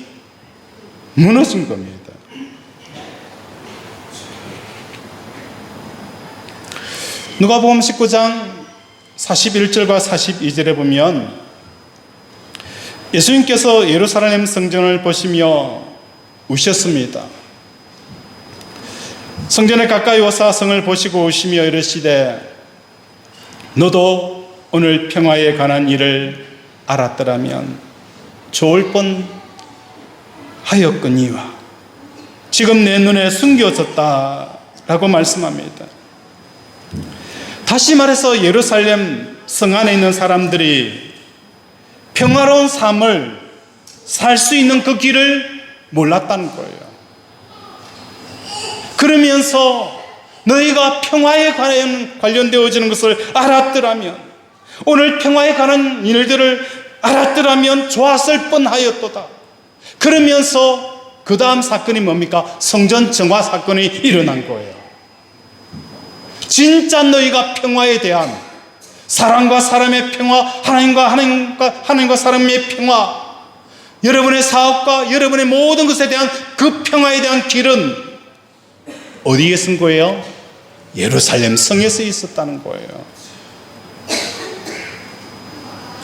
무너진 겁니다. 누가복음 19장 41절과 42절에 보면 예수님께서 예루살렘 성전을 보시며 우셨습니다. 성전에 가까이 와서 성을 보시고 우시며 이르시되 너도 오늘 평화에 관한 일을 알았더라면 좋을 뻔 하였거니와 지금 내 눈에 숨겨졌다라고 말씀합니다. 다시 말해서 예루살렘 성 안에 있는 사람들이 평화로운 삶을 살 수 있는 그 길을 몰랐다는 거예요. 그러면서 너희가 평화에 관련되어지는 것을 알았더라면, 오늘 평화에 관한 일들을 알았더라면 좋았을 뻔하였도다. 그러면서 그 다음 사건이 뭡니까? 성전 정화 사건이 일어난 거예요. 진짜 너희가 평화에 대한, 사람과 사람의 평화, 하나님과 사람의 평화, 여러분의 사업과 여러분의 모든 것에 대한 그 평화에 대한 길은 어디에 쓴 거예요? 예루살렘 성에서 있었다는 거예요.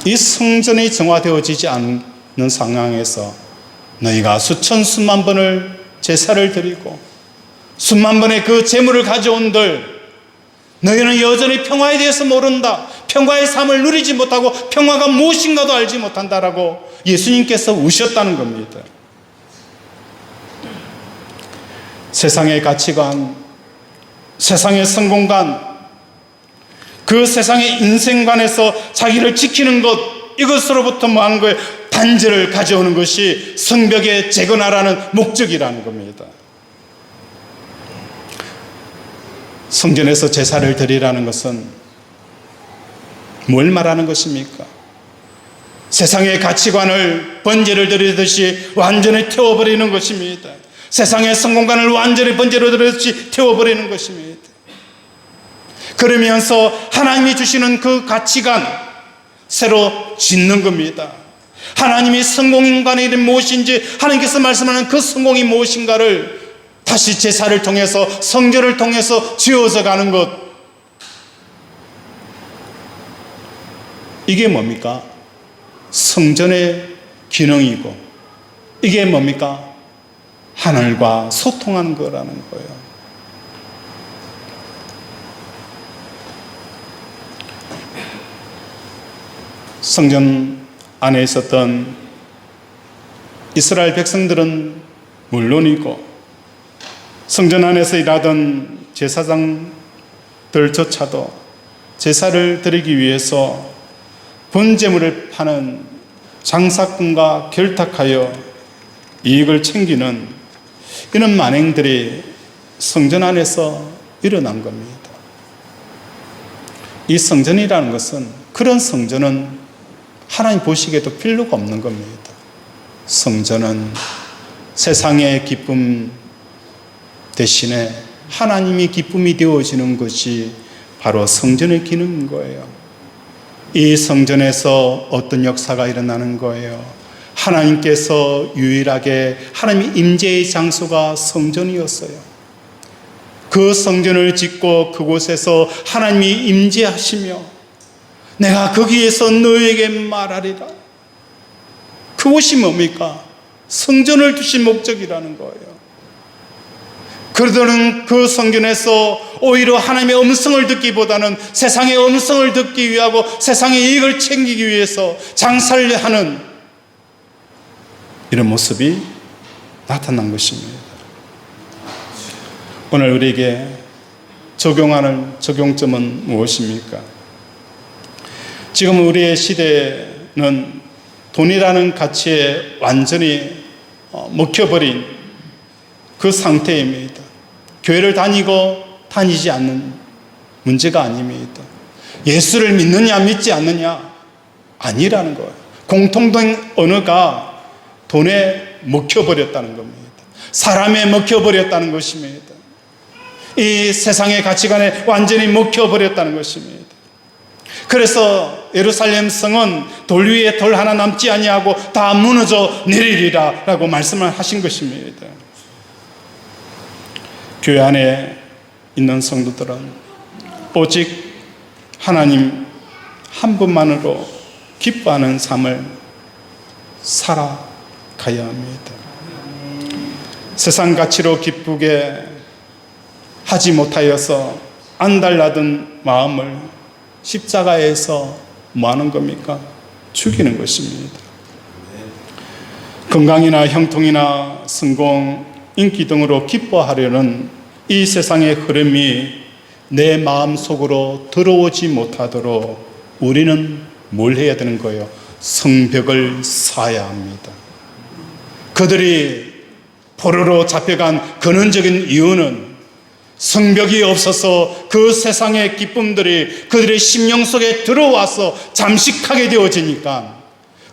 이 성전이 정화되어지지 않는 상황에서 너희가 수천 수만 번을 제사를 드리고 수만 번의 그 제물을 가져온들 너희는 여전히 평화에 대해서 모른다, 평화의 삶을 누리지 못하고 평화가 무엇인가도 알지 못한다라고 예수님께서 우셨다는 겁니다. 세상의 가치관, 세상의 성공관, 그 세상의 인생관에서 자기를 지키는 것, 이것으로부터 뭐한 거예요? 단절을 가져오는 것이 성벽의 재건하라는 목적이라는 겁니다. 성전에서 제사를 드리라는 것은 뭘 말하는 것입니까? 세상의 가치관을 번제를 드리듯이 완전히 태워버리는 것입니다. 세상의 성공관을 완전히 번제로 드리듯이 태워버리는 것입니다. 그러면서 하나님이 주시는 그 가치관 새로 짓는 겁니다. 하나님이 성공인간이 무엇인지, 하나님께서 말씀하는 그 성공이 무엇인가를 다시 제사를 통해서, 성전을 통해서 지어져 가는 것, 이게 뭡니까? 성전의 기능이고, 이게 뭡니까? 하늘과 소통하는 거라는 거예요. 성전 안에 있었던 이스라엘 백성들은 물론이고 성전 안에서 일하던 제사장들조차도 제사를 드리기 위해서 번제물을 파는 장사꾼과 결탁하여 이익을 챙기는 이런 만행들이 성전 안에서 일어난 겁니다. 이 성전이라는 것은, 그런 성전은 하나님 보시기에도 필요가 없는 겁니다. 성전은 세상의 기쁨 대신에 하나님이 기쁨이 되어지는 것이 바로 성전의 기능인 거예요. 이 성전에서 어떤 역사가 일어나는 거예요? 하나님께서 유일하게 하나님의 임재의 장소가 성전이었어요. 그 성전을 짓고 그곳에서 하나님이 임재하시며 내가 거기에서 너에게 말하리라. 그곳이 뭡니까? 성전을 두신 목적이라는 거예요. 그들은 그 성전에서 오히려 하나님의 음성을 듣기보다는 세상의 음성을 듣기 위하고 세상의 이익을 챙기기 위해서 장사를 하는 이런 모습이 나타난 것입니다. 오늘 우리에게 적용하는 적용점은 무엇입니까? 지금 우리의 시대는 돈이라는 가치에 완전히 먹혀버린 그 상태입니다. 교회를 다니고 다니지 않는 문제가 아닙니다. 예수를 믿느냐 믿지 않느냐 아니라는 거예요. 공통된 언어가 돈에 먹혀버렸다는 겁니다. 사람에 먹혀버렸다는 것입니다. 이 세상의 가치관에 완전히 먹혀버렸다는 것입니다. 그래서 예루살렘 성은 돌 위에 돌 하나 남지 아니하고 다 무너져 내리리라 라고 말씀을 하신 것입니다. 교회 안에 있는 성도들은 오직 하나님 한 분만으로 기뻐하는 삶을 살아가야 합니다. 세상 가치로 기쁘게 하지 못하여서 안달나던 마음을 십자가에서 뭐 하는 겁니까? 죽이는 것입니다. 건강이나 형통이나 성공, 인기 등으로 기뻐하려는 이 세상의 흐름이 내 마음속으로 들어오지 못하도록 우리는 뭘 해야 되는 거예요? 성벽을 쌓아야 합니다. 그들이 포로로 잡혀간 근원적인 이유는 성벽이 없어서 그 세상의 기쁨들이 그들의 심령 속에 들어와서 잠식하게 되어지니까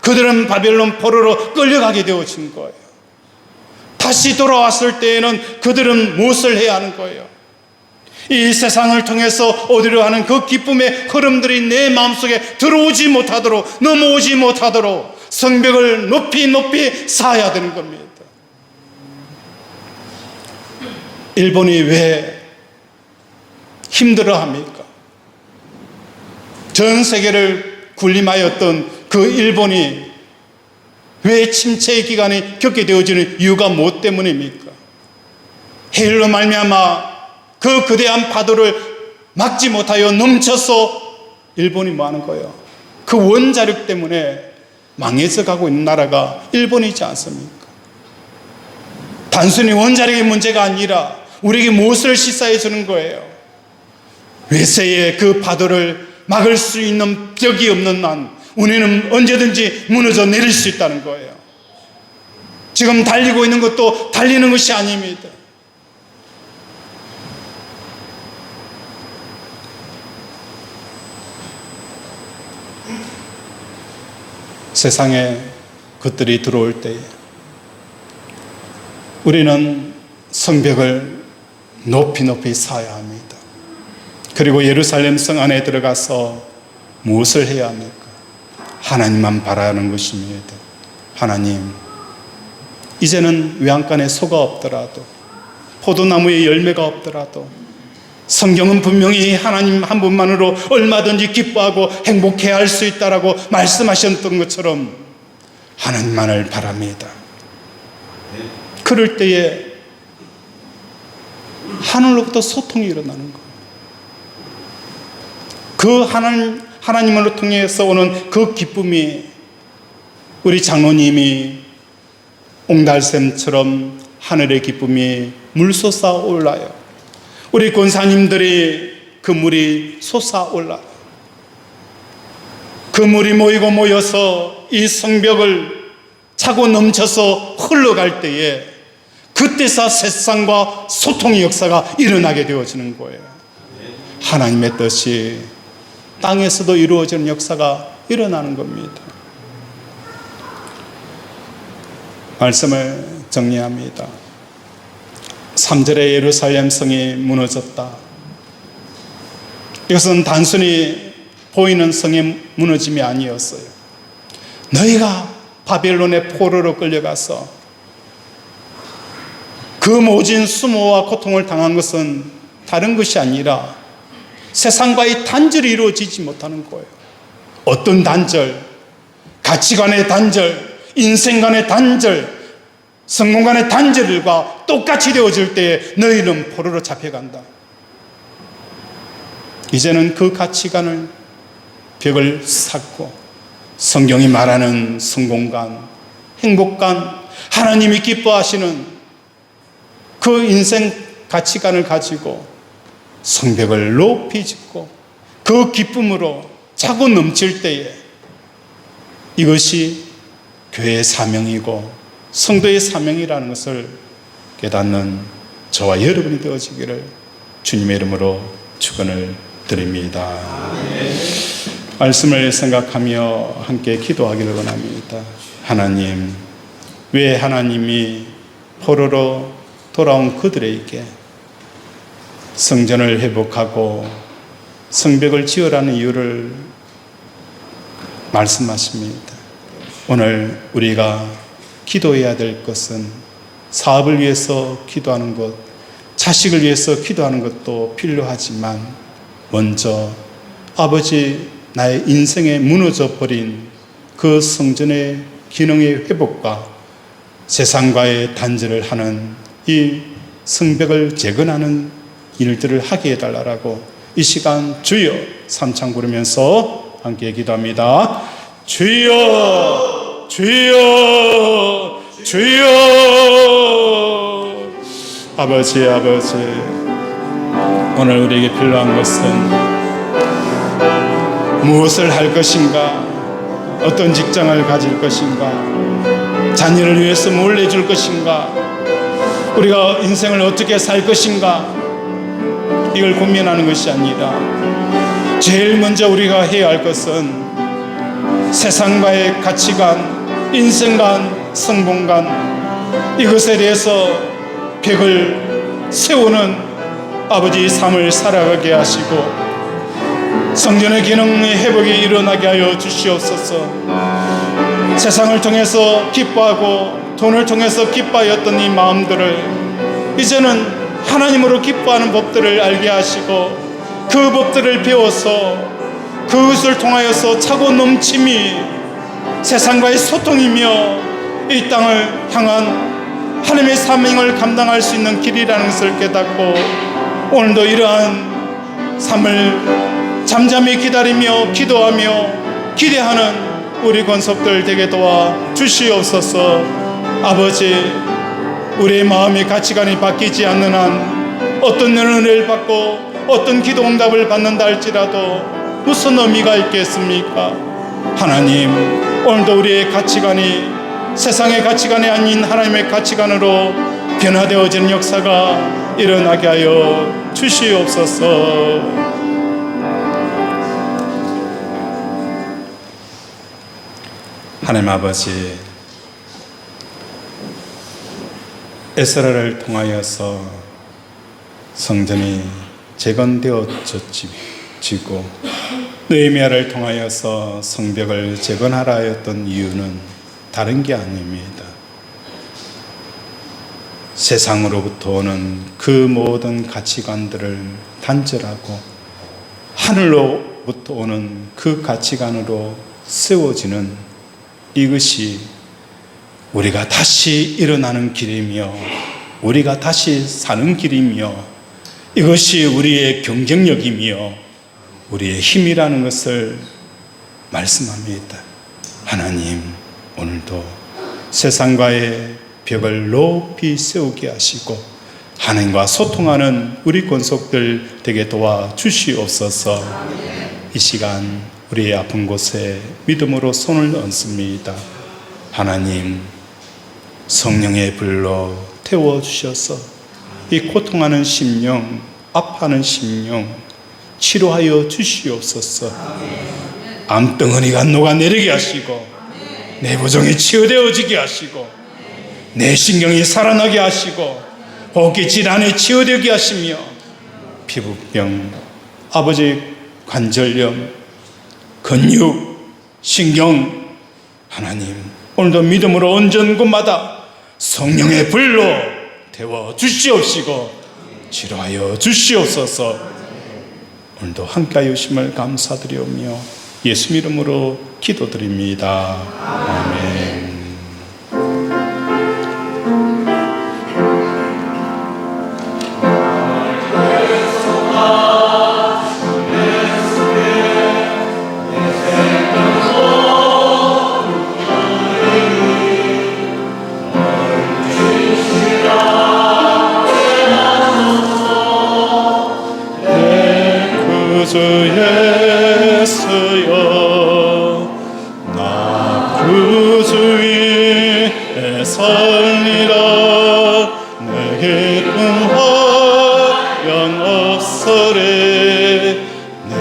그들은 바벨론 포로로 끌려가게 되어진 거예요. 다시 돌아왔을 때에는 그들은 무엇을 해야 하는 거예요? 이 세상을 통해서 얻으려 하는 그 기쁨의 흐름들이 내 마음속에 들어오지 못하도록, 넘어오지 못하도록 성벽을 높이 높이 쌓아야 되는 겁니다. 일본이 왜 힘들어합니까? 전 세계를 군림하였던 그 일본이 왜 침체의 기간이 겪게 되어지는 이유가 무엇 때문입니까? 해일로 말미암아 그 거대한 파도를 막지 못하여 넘쳐서 일본이 뭐 하는 거예요? 그 원자력 때문에 망해져 가고 있는 나라가 일본이지 않습니까? 단순히 원자력의 문제가 아니라 우리에게 무엇을 시사해 주는 거예요? 외세의 그 파도를 막을 수 있는 벽이 없는 한 우리는 언제든지 무너져 내릴 수 있다는 거예요. 지금 달리고 있는 것도 달리는 것이 아닙니다. 세상에 것들이 들어올 때에 우리는 성벽을 높이 높이 쌓아야 합니다. 그리고 예루살렘 성 안에 들어가서 무엇을 해야 합니까? 하나님만 바라는 것입니다. 하나님, 이제는 외양간에 소가 없더라도 포도나무에 열매가 없더라도 성경은 분명히 하나님 한 분만으로 얼마든지 기뻐하고 행복해야 할 수 있다라고 말씀하셨던 것처럼 하나님만을 바랍니다. 그럴 때에 하늘로부터 소통이 일어나는 거예요. 그 하나님을 통해서 오는 그 기쁨이 우리 장로님이 옹달샘처럼 하늘의 기쁨이 물솟아 올라요. 우리 권사님들이 그 물이 솟아올라. 그 물이 모여서 이 성벽을 차고 넘쳐서 흘러갈 때에 그때서 세상과 소통의 역사가 일어나게 되어지는 거예요. 하나님의 뜻이 땅에서도 이루어지는 역사가 일어나는 겁니다. 말씀을 정리합니다. 3절에 예루살렘 성이 무너졌다. 이것은 단순히 보이는 성의 무너짐이 아니었어요. 너희가 바벨론의 포로로 끌려가서 그 모진 수모와 고통을 당한 것은 다른 것이 아니라 세상과의 단절이 이루어지지 못하는 거예요. 어떤 단절? 가치관의 단절, 인생 간의 단절, 성공 간의 단절과 똑같이 되어질 때에 너희는 포로로 잡혀간다. 이제는 그 가치관을 벽을 쌓고 성경이 말하는 성공관, 행복관, 하나님이 기뻐하시는 그 인생 가치관을 가지고 성벽을 높이 짓고 그 기쁨으로 차고 넘칠 때에 이것이 교회의 사명이고 성도의 사명이라는 것을 깨닫는 저와 여러분이 되어지기를 주님의 이름으로 축원을 드립니다. 말씀을 생각하며 함께 기도하기를 원합니다. 하나님, 왜 하나님이 포로로 돌아온 그들에게 성전을 회복하고 성벽을 지으라는 이유를 말씀하십니다. 오늘 우리가 기도해야 될 것은 사업을 위해서 기도하는 것, 자식을 위해서 기도하는 것도 필요하지만 먼저 아버지, 나의 인생에 무너져 버린 그 성전의 기능의 회복과 세상과의 단절을 하는 이 성벽을 재건하는 일들을 하게 해달라고 이 시간 주여 삼창 부르면서 함께 기도합니다. 주여, 주여, 주여. 아버지, 오늘 우리에게 필요한 것은 무엇을 할 것인가, 어떤 직장을 가질 것인가, 자녀를 위해서 뭘 내줄 것인가, 우리가 인생을 어떻게 살 것인가, 이걸 고민하는 것이 아니라 제일 먼저 우리가 해야 할 것은 세상과의 가치관, 인생관, 성공관, 이것에 대해서 벽을 세우는 아버지의 삶을 살아가게 하시고 성전의 기능의 회복이 일어나게 하여 주시옵소서. 세상을 통해서 기뻐하고 돈을 통해서 기뻐하였던 이 마음들을 이제는 하나님으로 기뻐하는 법들을 알게 하시고 그 법들을 배워서 그것을 통하여서 차고 넘침이 세상과의 소통이며 이 땅을 향한 하나님의 사명을 감당할 수 있는 길이라는 것을 깨닫고 오늘도 이러한 삶을 잠잠히 기다리며 기도하며 기대하는 우리 권속들 되게 도와 주시옵소서. 아버지, 우리의 마음의 가치관이 바뀌지 않는 한 어떤 은혜를 받고 어떤 기도 응답을 받는다 할지라도 무슨 의미가 있겠습니까? 하나님, 오늘도 우리의 가치관이 세상의 가치관이 아닌 하나님의 가치관으로 변화되어지는 역사가 일어나게 하여 주시옵소서. 하나님 아버지, 에스라를 통하여서 성전이 재건되어지고 느헤미야를 통하여서 성벽을 재건하라 하였던 이유는 다른 게 아닙니다. 세상으로부터 오는 그 모든 가치관들을 단절하고 하늘로부터 오는 그 가치관으로 세워지는 이것이 우리가 다시 일어나는 길이며 우리가 다시 사는 길이며 이것이 우리의 경쟁력이며 우리의 힘이라는 것을 말씀합니다. 하나님, 오늘도 세상과의 벽을 높이 세우게 하시고 하나님과 소통하는 우리 권속들 되게 도와 주시옵소서. 이 시간 우리의 아픈 곳에 믿음으로 손을 얹습니다. 하나님, 성령의 불로 태워주셔서 이 고통하는 심령, 아파하는 심령 치료하여 주시옵소서. 암덩어리가 녹아내리게 하시고 내부종이 치유되어지게 하시고 내 신경이 살아나게 하시고 호흡기 질환이 치유되게 하시며 피부병, 아버지 관절염, 근육, 신경, 하나님 오늘도 믿음으로 온전 곳마다 성령의 불로 태워 주시옵시고 치료하여 주시옵소서. 오늘도 함께하여 주심을 감사드리오며 예수 이름으로 기도드립니다. 아멘. 주 예수여 없으리 내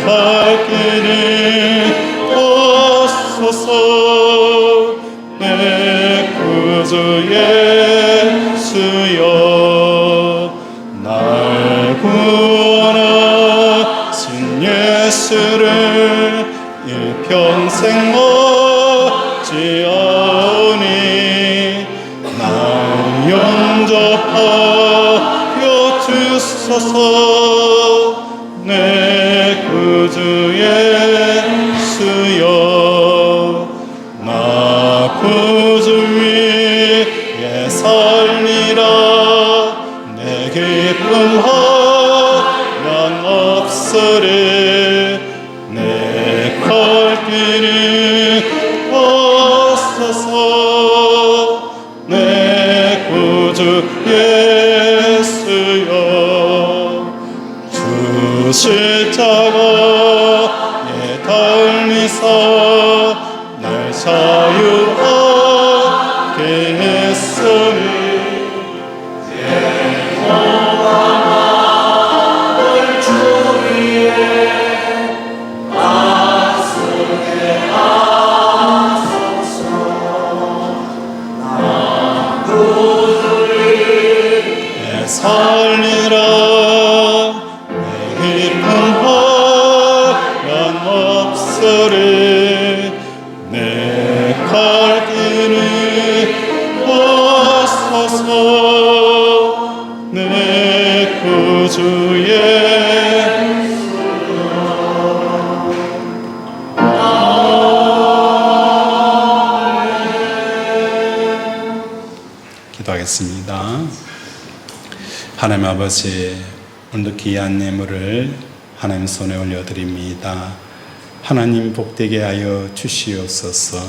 갈 길을 도소서. 내 구주 예수여 날 구원하신 예수를 일평생 어찌하오니 날 영접하여 주소서. 내 구주 예수여 나 구주 위에 살리라. 내 기쁨 하면 없으리 내 갈 길을 도소서. 내 구주 예수여 주 십자가에 달리사 날 자유하게 했으니 살리라. 내 기쁨 하면 없으리 내 갈 길을 도소서. 내 구주 기도하겠습니다. 하나님 아버지, 오늘도 귀한 예물을 하나님 손에 올려드립니다. 하나님 복되게 하여 주시옵소서.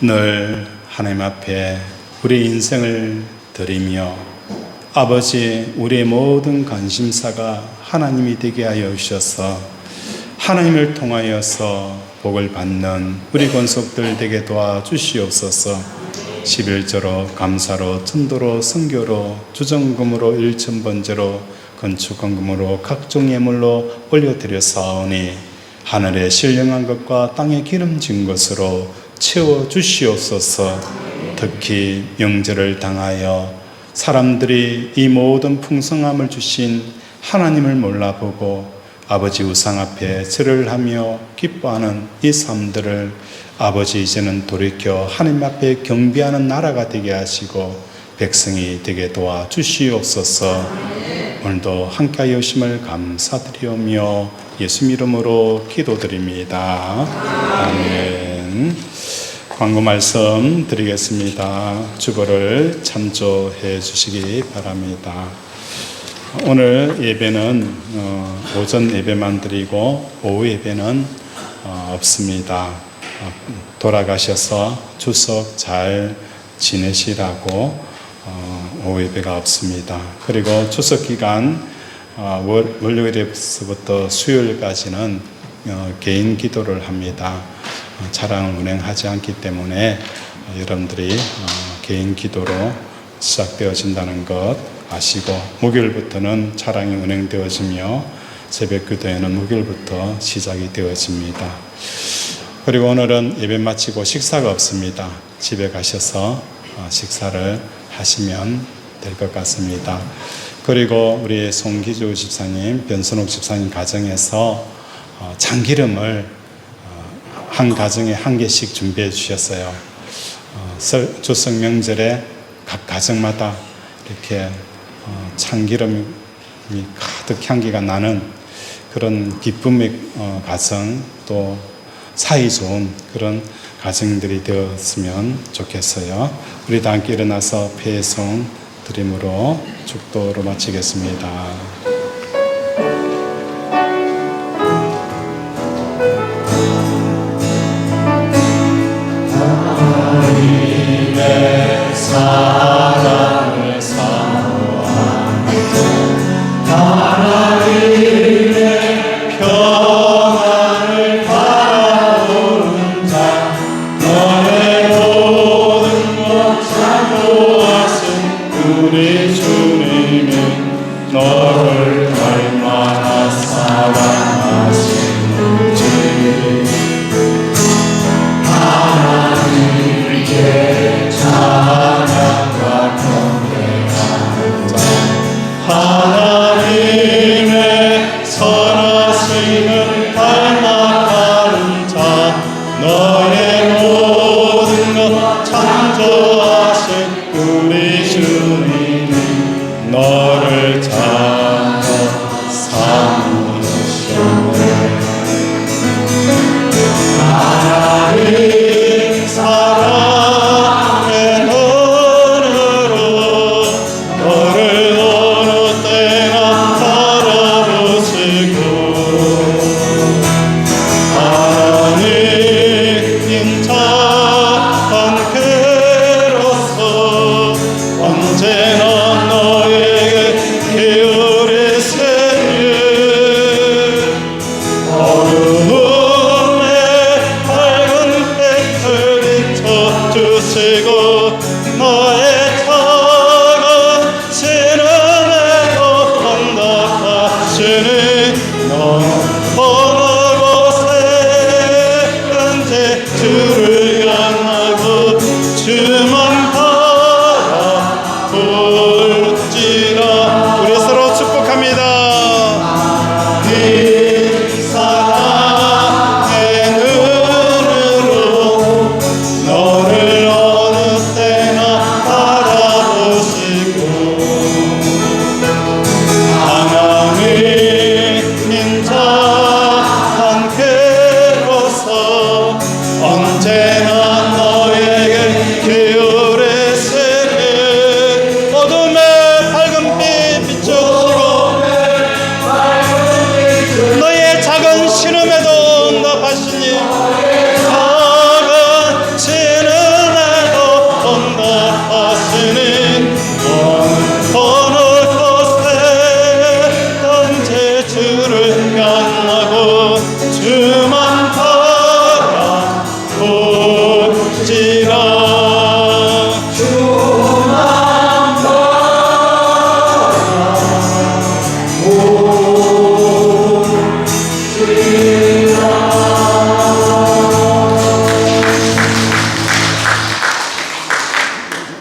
늘 하나님 앞에 우리 인생을 드리며 아버지, 우리의 모든 관심사가 하나님이 되게 하여 주셔서 하나님을 통하여서 복을 받는 우리 권속들 되게 도와주시옵소서. 11조로 감사로 천도로 선교로 주정금으로 일천번제로 건축헌금으로 각종 예물로 올려드렸사오니 하늘에 신령한 것과 땅에 기름진 것으로 채워주시옵소서. 특히 명절을 당하여 사람들이 이 모든 풍성함을 주신 하나님을 몰라보고 아버지 우상 앞에 절을 하며 기뻐하는 이 삶들을 아버지 이제는 돌이켜 하나님 앞에 경배하는 나라가 되게 하시고 백성이 되게 도와주시옵소서. 오늘도 함께하여 주심을 감사드리오며 예수 이름으로 기도드립니다. 아멘. 광고 말씀 드리겠습니다. 주보를 참조해 주시기 바랍니다. 오늘 예배는 오전 예배만 드리고 오후 예배는 없습니다. 돌아가셔서 추석 잘 지내시라고 오후 예배가 없습니다. 그리고 추석 기간 월요일에서부터 수요일까지는 개인 기도를 합니다. 차량을 운행하지 않기 때문에 여러분들이 개인 기도로 시작되어진다는 것 아시고 목요일부터는 차량이 운행되어지며 새벽 기도회는 목요일부터 시작이 되어집니다. 그리고 오늘은 예배 마치고 식사가 없습니다. 집에 가셔서 식사를 하시면 될 것 같습니다. 그리고 우리 송기주 집사님, 변선옥 집사님 가정에서 참기름을 한 가정에 한 개씩 준비해 주셨어요. 추석 명절에 각 가정마다 이렇게 참기름이 가득 향기가 나는 그런 기쁨의 가정, 또 사이 좋은 그런 가정들이 되었으면 좋겠어요. 우리 다 함께 일어나서 폐송 드림으로 축도로 마치겠습니다. 하나님의 사랑을 사모하는 하나님의 평안을 바라보는 자, 너의 모든 것 참고하신 우리 주님은 너를 잡아 삼으셨네. 하나님 사랑의 눈으로 너를 어느 때나 바라보시고 하나님 인자한 그로서 언제나 너에게 기울이시니 어둠에 밝은 빛을 비춰주시고 너의 작은 신음에도 응답하시니 너는 어느 곳에 언제 주를 향하고 주만 바라볼지라. 우리 서로 축복합니다. 네 사랑의 눈으로 너를 어느 때나 바라보시고 하나님 인자한 그로서 언제나 너에게 기울이시니 어둠의 밝은 빛 비춰주시고 너의 작은 신음에도 응답하시니 작은 신음에도 응답하시니 어느 곳에 언제 주를 향하고 주만 바라볼지라.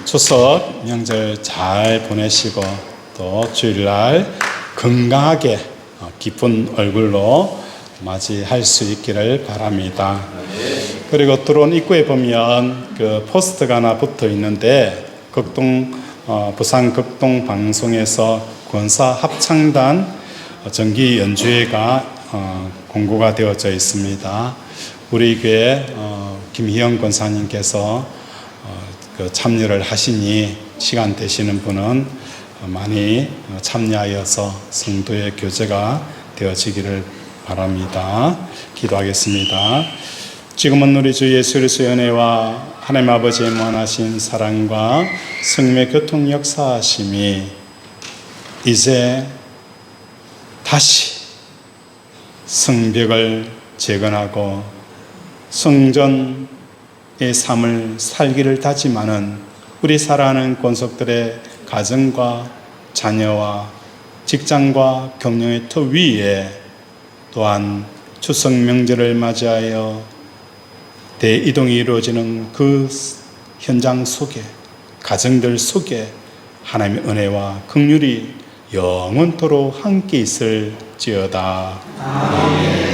추석 명절 잘 보내시고 또 주일날 건강하게 기쁜 얼굴로 맞이할 수 있기를 바랍니다. 그리고 들어온 입구에 보면 그 포스터가 하나 붙어 있는데 부산 극동 방송에서 권사 합창단 정기 연주회가 공고가 되어져 있습니다. 우리 교회 김희영 권사님께서 참여를 하시니 시간 되시는 분은 많이 참여하여서 성도의 교제가 되어지기를 바랍니다. 기도하겠습니다. 지금은 우리 주 예수 그리스도의 은혜와 하나님 아버지의 무한하신 사랑과 성령의 교통 역사하심이 이제 다시 성벽을 재건하고 성전의 삶을 살기를 다짐하는 우리 사랑하는 권속들의 가정과 자녀와 직장과 경영의 터 위에 또한 추석 명절을 맞이하여 대이동이 이루어지는 그 현장 속에 가정들 속에 하나님의 은혜와 긍휼이 영원토록 함께 있을지어다. 아멘.